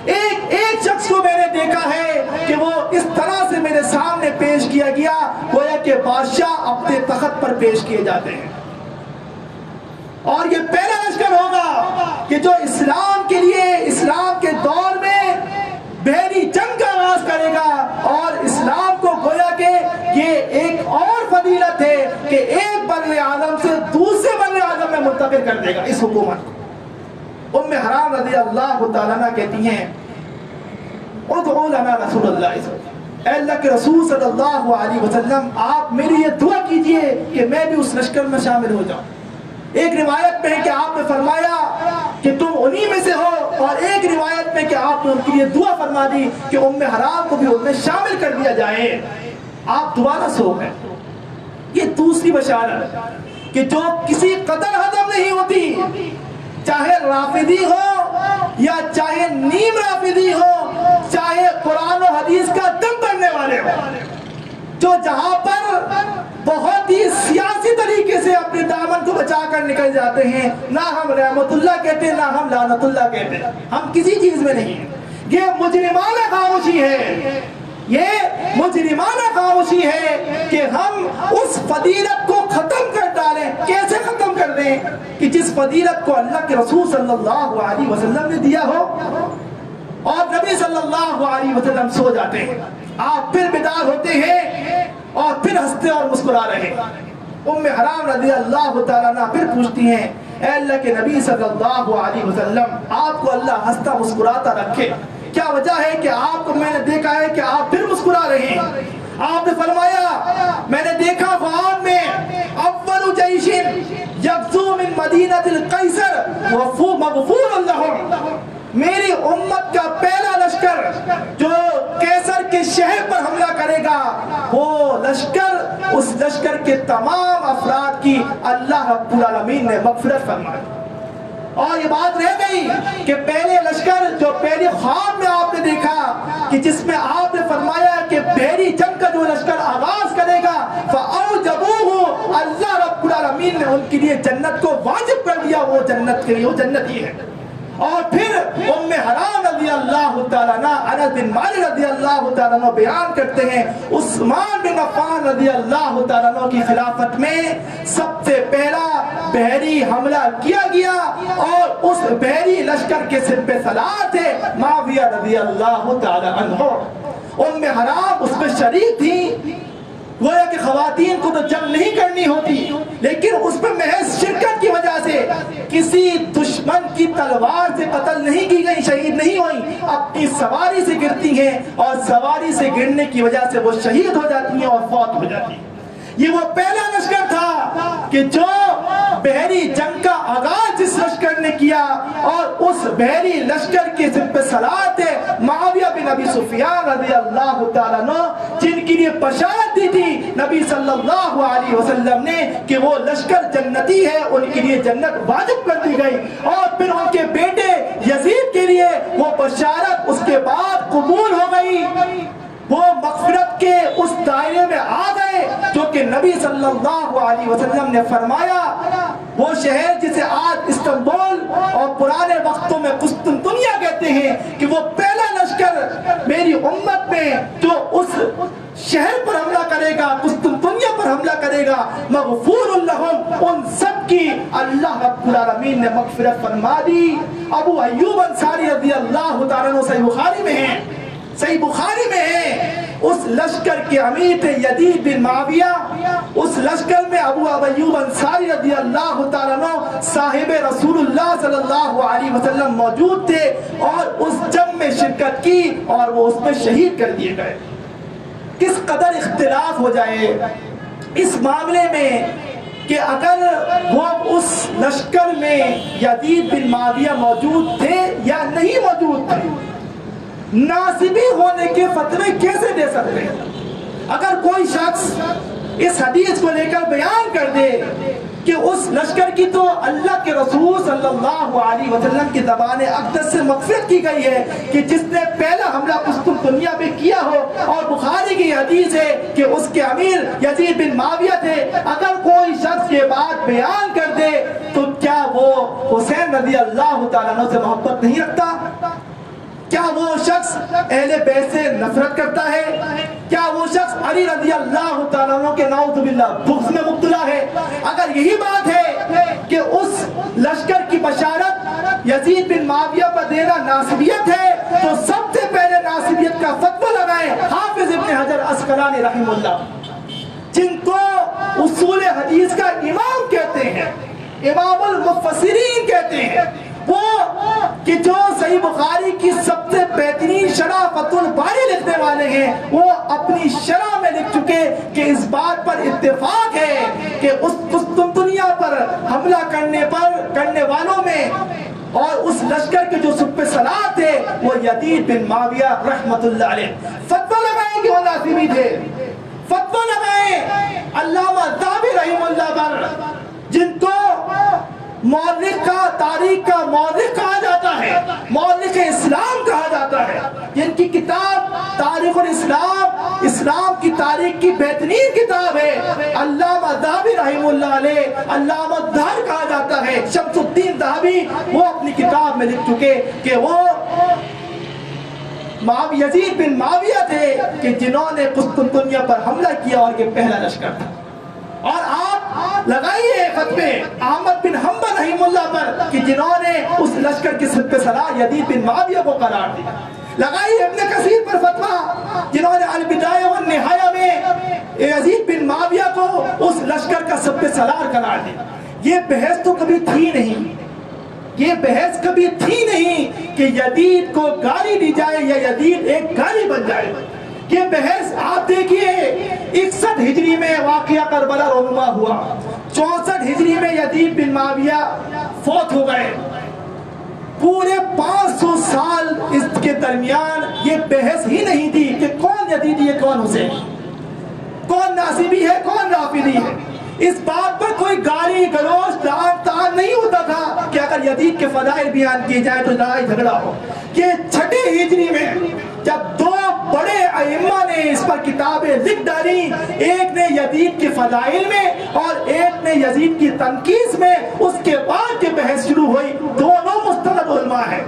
ایک شخص کو میں نے دیکھا ہے کہ وہ اس طرح سے میرے سامنے پیش کیا گیا گویا کہ بادشاہ اپنے تخت پر پیش کیے جاتے ہیں، اور یہ پہلا لشکر ہوگا کہ جو اسلام کے لیے اسلام کے دور میں بحری جنگ کا آغاز کرے گا، اور اسلام کو گویا کہ یہ ایک اور فضیلت ہے کہ ایک بر اعظم سے دوسرے بر اعظم میں منتقل کر دے گا اس حکومت کو۔ ام حرام رضی اللہ تعالیٰ کہتی ہیں، ادعو لنا رسول اللہ، اے اللہ کے رسول صلی اللہ علیہ وسلم آپ میری یہ دعا کیجئے کہ میں بھی اس لشکر میں شامل ہو جاؤں۔ ایک روایت میں ہے کہ آپ نے فرمایا کہ تم انہی میں سے ہو، اور ایک روایت میں کہ آپ نے ان کے لیے دعا فرما دی کہ ام حرام کو بھی ان میں شامل کر دیا جائے۔ آپ دوبارہ سو گئے۔ یہ دوسری بشارت کہ جو کسی قدر ہضم نہیں ہوتی، چاہے رافضی ہو یا چاہے نیم رافضی ہو، چاہے قرآن و حدیث کا دم بننے والے ہو، جو جہاں پر بہت ہی سیاسی طریقے سے اپنے دامن کو بچا کر نکل جاتے ہیں، نہ ہم رحمت اللہ کہتے ہیں نہ ہم لعنت اللہ کہتے ہیں، ہم کسی چیز میں نہیں ہیں۔ یہ مجرمانہ خاموشی ہے، یہ مجرمانہ خاموشی ہے کہ ہم اس فضیلت کو ختم کر ڈالیں۔ کیسے ختم کر دیں؟ کہ جس فضیلت کو اللہ کے رسول صلی اللہ علیہ وسلم نے دیا ہو، اور نبی صلی اللہ اللہ علیہ وسلم سو جاتے ہیں، آپ پھر بیدار ہوتے ہیں اور پھر ہنستے اور مسکرا رہے ہیں۔ ام حرام رضی اللہ تعالیٰ عنہ پھر پوچھتی ہیں اے اللہ کے نبی صلی اللہ علیہ وسلم، آپ کو اللہ ہنستا مسکراتا رکھے، کیا وجہ ہے کہ آپ کو میں نے دیکھا ہے کہ آپ پھر مسکرا رہے ہیں؟ آپ نے فرمایا میں نے دیکھا غام میں اول جیش یغزو من مدینہ القیصر مغفور لہم، میری امت کا پہلا لشکر جو قیصر کے شہر پر حملہ کرے گا، وہ لشکر، اس لشکر کے تمام افراد کی اللہ رب العالمین نے مغفرت فرمائی۔ اور یہ بات رہ گئی کہ پہلے لشکر جو پہلے خواب میں آپ نے دیکھا کہ جس میں آپ نے فرمایا کہ بحری جنگ کا جو لشکر آغاز کرے گا فَأَوْجَبُوهُ، اللہ رب العالمین نے ان کے لیے جنت کو واجب کر دیا، وہ جنت کے لیے وہ جنتی ہے۔ اور پھر ام حرام رضی اللہ تعالیٰ عنہ، انس بن مالک رضی اللہ تعالیٰ عنہ بیان کرتے ہیں عثمان بن عفان رضی اللہ تعالیٰ عنہ کی خلافت میں سب سے پہلا بحری حملہ کیا گیا، اور اس بحری لشکر کے سر پہ سلار تھے معاویہ رضی اللہ تعالیٰ عنہ۔ ام حرام اس میں شریک تھی، گویا کہ خواتین کو تو جنگ نہیں کرنی ہوتی، لیکن اس میں محض شرکت کی وجہ سے کسی دشمن کی تلوار سے قتل نہیں کی گئی، شہید نہیں ہوئی، اپنی سواری سے گرتی ہیں اور سواری سے گرنے کی وجہ سے وہ شہید ہو جاتی ہیں اور فوت ہو جاتی ہیں۔ یہ وہ پہلا لشکر تھا کہ جو بحری جنگ کا آغاز جس لشکر نے کیا، اور اس بحری لشکر کے سر پہ سلار تھے معاویہ بن ابی سفیان رضی اللہ تعالیٰ عنہ، جن کے لیے بشارت دی تھی نبی صلی اللہ علیہ وسلم نے کہ وہ لشکر جنتی ہے، ان کے لیے جنت واجب کر دی گئی۔ اور پھر ان کے بیٹے یزید کے لیے وہ بشارت اس کے بعد قبول ہو گئی، وہ مغفرت کے اس دائرے میں آ گئے جو کہ نبی صلی اللہ علیہ وسلم نے فرمایا۔ وہ شہر جسے آج استنبول اور پرانے وقتوں میں قسطنطنیہ کہتے ہیں، کہ وہ پہلا لشکر میری امت میں جو اس شہر پر حملہ کرے گا، قسطنطنیہ پر حملہ کرے گا، مغفور لہم، ان سب کی اللہ رب العالمین نے مغفرت فرما دی۔ ابو ایوب انصاری رضی اللہ تعالیٰ عنہ صحیح بخاری میں ہیں، صحیح بخاری میں ہے، اس لشکر کے امیر تھے یزید بن معاویہ۔ اس لشکر میں ابو ایوب انصاری رضی اللہ تعالیٰ عنہ صاحب رسول اللہ صلی اللہ علیہ وسلم موجود تھے، اور اس جنگ میں شرکت کی اور وہ اس میں شہید کر دیے گئے۔ کس قدر اختلاف ہو جائے اس معاملے میں کہ اگر وہ اس لشکر میں یزید بن معاویہ موجود تھے یا نہیں موجود تھے، ناصبی ہونے کے فتوے کیسے دے سکتے ہیں؟ اگر کوئی شخص اس حدیث کو لے کر بیان کر دے کہ اس لشکر کی تو اللہ کے رسول صلی اللہ علیہ وسلم کی زبان اقدس سے مغفرت کی گئی ہے کہ جس نے پہلا حملہ قسطنطنیہ میں کیا ہو، اور بخاری کی حدیث ہے کہ اس کے امیر یزید بن معاویہ تھے، اگر کوئی شخص یہ بات بیان کر دے تو کیا وہ حسین رضی اللہ تعالیٰ عنہ سے محبت نہیں رکھتا؟ کیا وہ شخص اہل بیت سے نفرت کرتا ہے؟ کیا وہ شخص علی رضی اللہ تعالیٰ عنہ کے نعوذ باللہ بغض میں مبتلا ہے؟ اگر یہی بات ہے کہ اس لشکر کی بشارت یزید بن معاویہ پر دینا ناصبیت ہے، تو سب سے پہلے ناصبیت کا فتویٰ لگائے حافظ ابن حجر عسقلانی رحمہ اللہ، جن کو اصول حدیث کا امام کہتے ہیں، امام المفسرین کہتے ہیں، وہ کہ جو صحیح بخاری کی سب سے بہترین شرح فتح الباری لکھنے والے ہیں، وہ اپنی شرح میں لکھ چکے کہ اس بات پر اتفاق ہے کہ اس قسطنطنیہ پر حملہ کرنے والوں میں اور اس لشکر کے جو سب پہ سلار تھے وہ یزید بن معاویہ رحمت اللہ علیہ۔ فتویٰ لگائیں کہ وہ ناصبی تھے، فتویٰ لگائیں علامہ ذہبی رحمہ اللہ پر، جن کو مورخ کا، تاریخ کا مورخ کہا جاتا ہے، مورخ اسلام کہا جاتا ہے، جن کی کتاب تاریخ الاسلام، اسلام کی تاریخ کی بہترین کتاب ہے، علامہ ذہبی رحمہ اللہ علیہ، علامہ ظہر کہا جاتا ہے، شمس الدین ذہبی، وہ اپنی کتاب میں لکھ چکے کہ وہ یزید بن معاویہ تھے کہ جنہوں نے قسطنطنیہ پر حملہ کیا اور یہ پہلا لشکر تھا۔ اور آپ لگائیے فتوے احمد بن حنبل رحمہ اللہ پر کہ جنہوں نے اس لشکر کی سر پہ سلار یزید بن معاویہ کو قرار دیا۔ لگائی ابن کثیر پر فتویٰ، جنہوں نے البدایہ والنہایہ میں یزید بن معاویہ کو اس لشکر کا سب سالار قرار دیا۔ یہ بحث تو کبھی تھی نہیں، یہ بحث کبھی تھی نہیں کہ یزید کو گالی دی جائے یا یزید ایک گالی بن جائے۔ یہ بحث آپ دیکھیے 61 ہجری میں واقعہ کربلا رونما ہوا، 64 ہجری میں یزید بن معاویہ فوت ہو گئے۔ پورے 500 سال اس کے درمیان یہ بحث ہی نہیں تھی کہ کون یزیدی ہے کون حسینی، کون ناصبی ہے کون رافضی ہے۔ اس بات پر کوئی گالی گلوچ ڈانٹ تان نہیں ہوتا تھا کہ اگر یزید کے فضائل بیان کیے جائیں تو لڑائی جھگڑا ہو۔ یہ 6 ہجری میں جب 2 بڑے ائمہ نے اس پر کتابیں لکھ ڈالی، ایک نے یزید کے فضائل میں اور ایک نے یزید کی تنقیص میں، اس کے بعد یہ بحث شروع ہوئی۔ دونوں مستند علماء ہیں،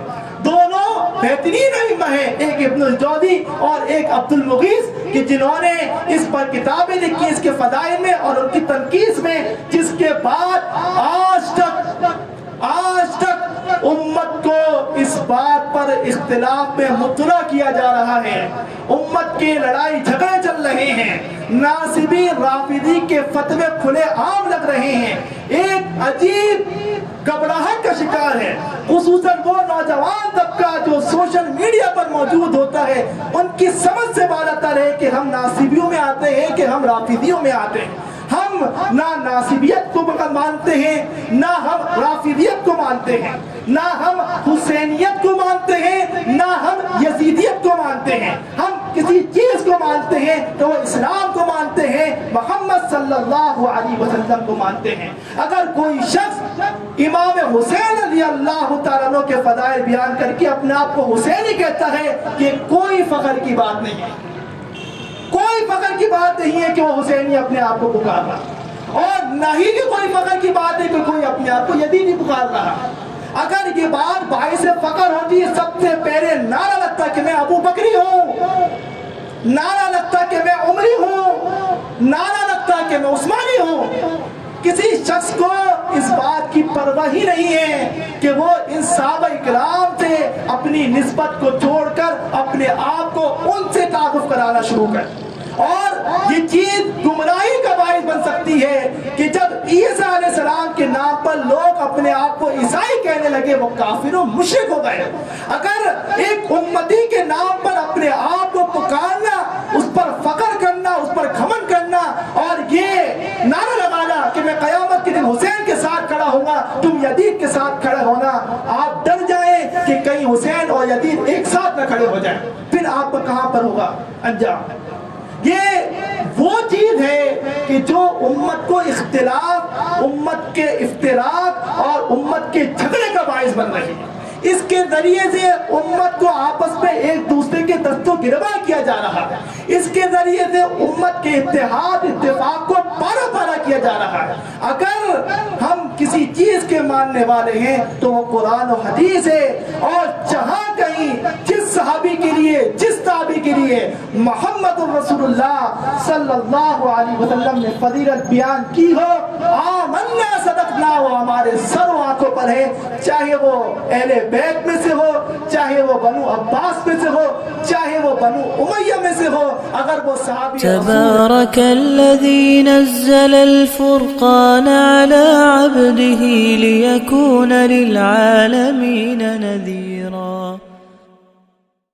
دونوں بہترین ائمہ ہیں، ایک ابن الجوزی اور ایک عبد المغیث، کہ جنہوں نے اس پر کتابیں لکھی اس کے فضائل میں اور ان کی تنقیص میں، جس کے بعد آج تک امت کو اس بات پر اختلاف میں مبتلا کیا جا رہا ہے۔ امت کے لڑائی جھگڑے چل رہے ہیں، ناصبی رافضی کے فتوے کھلے عام لگ رہے ہیں، ایک عجیب گھبراہٹ کا شکار ہے۔ خصوصاً وہ نوجوان طبقہ جو سوشل میڈیا پر موجود ہوتا ہے، ان کی سمجھ سے بالاتر ہے کہ ہم ناصبیوں میں آتے ہیں کہ ہم رافضیوں میں آتے ہیں۔ ہم نہ ناصبیت کو مانتے ہیں، نہ ہم رافضیت کو مانتے ہیں، نہ ہم حسینیت کو مانتے ہیں، نہ ہم یزیدیت کو مانتے ہیں۔ ہم کسی چیز کو مانتے ہیں تو وہ اسلام کو مانتے ہیں، محمد صلی اللہ علیہ وسلم کو مانتے ہیں۔ اگر کوئی شخص امام حسین رضی اللہ تعالیٰ عنہ کے فضائل بیان کر کے اپنے آپ کو حسینی کہتا ہے، یہ کوئی فخر کی بات نہیں ہے، کوئی فخر کی بات نہیں ہے کہ وہ حسینی اپنے آپ کو پکار رہا، اور نہ ہی کہ کوئی فخر کی بات ہے کہ کوئی اپنے آپ کو یزیدی پکار رہا۔ اگر یہ بات باعث فخر ہوتی، سب سے پہلے نعرہ لگتا کہ میں ابوبکری ہوں، نعرہ لگتا کہ میں عمری ہوں، نعرہ لگتا کہ میں عثمانی ہوں۔ کسی شخص کو اس بات کی پرواہ ہی نہیں ہے کہ وہ ان صحابہ اکرام سے اپنی نسبت کو چھوڑ کر اپنے آپ کو ان سے تعارف کرانا شروع کر۔ اور یہ چیز گمراہی کا باعث بن سکتی ہے کہ جب عیسیٰ علیہ السلام کے نام پر لوگ اپنے آپ کو عیسائی کہنے لگے، وہ کافر و مشرک ہو گئے۔ اگر ایک امتی کے نام پر اپنے آپ کو پکارنا، اس پر فخر کرنا، اس پر گھمنڈ کرنا اور یہ نعرہ لگانا کہ میں قیامت کے دن حسین کے ساتھ کھڑا ہوں گا، تم یزید کے ساتھ کھڑے ہونا، آپ ڈر جائیں کہ کہیں حسین اور یزید ایک ساتھ نہ کھڑے ہو جائیں، پھر آپ کا کہاں پر ہوگا انجام۔ یہ وہ چیز ہے کہ جو امت کو اختلاف، امت کے افتراق اور امت کے جھگڑے کا باعث بن رہی ہے۔ اس کے ذریعے سے امت کو آپس میں ایک دوسرے کے دست و گریباں کیا جا رہا ہے، اس کے ذریعے سے امت کے اتحاد اتفاق کو پارا پارا کیا جا رہا ہے۔ اگر ہم کسی چیز کے ماننے والے ہیں تو وہ قرآن و حدیث ہے، اور جہاں کہیں جس صحابی کے لیے، جس تابعی کے لیے محمد رسول اللہ صلی اللہ علیہ وسلم نے فضیلت بیان کی ہو، آمنا صدقنا، وہ ہمارے سر و آنکھوں پر ہے، چاہے وہ اہل بیت میں سے ہو، چاہے وہ بنو عباس میں سے ہو، چاہے وہ بنو امیہ میں سے ہو، اگر وہ صحابی تبارک الذی نزل الفرقان على عبده ليكون للعالمين نذيرا۔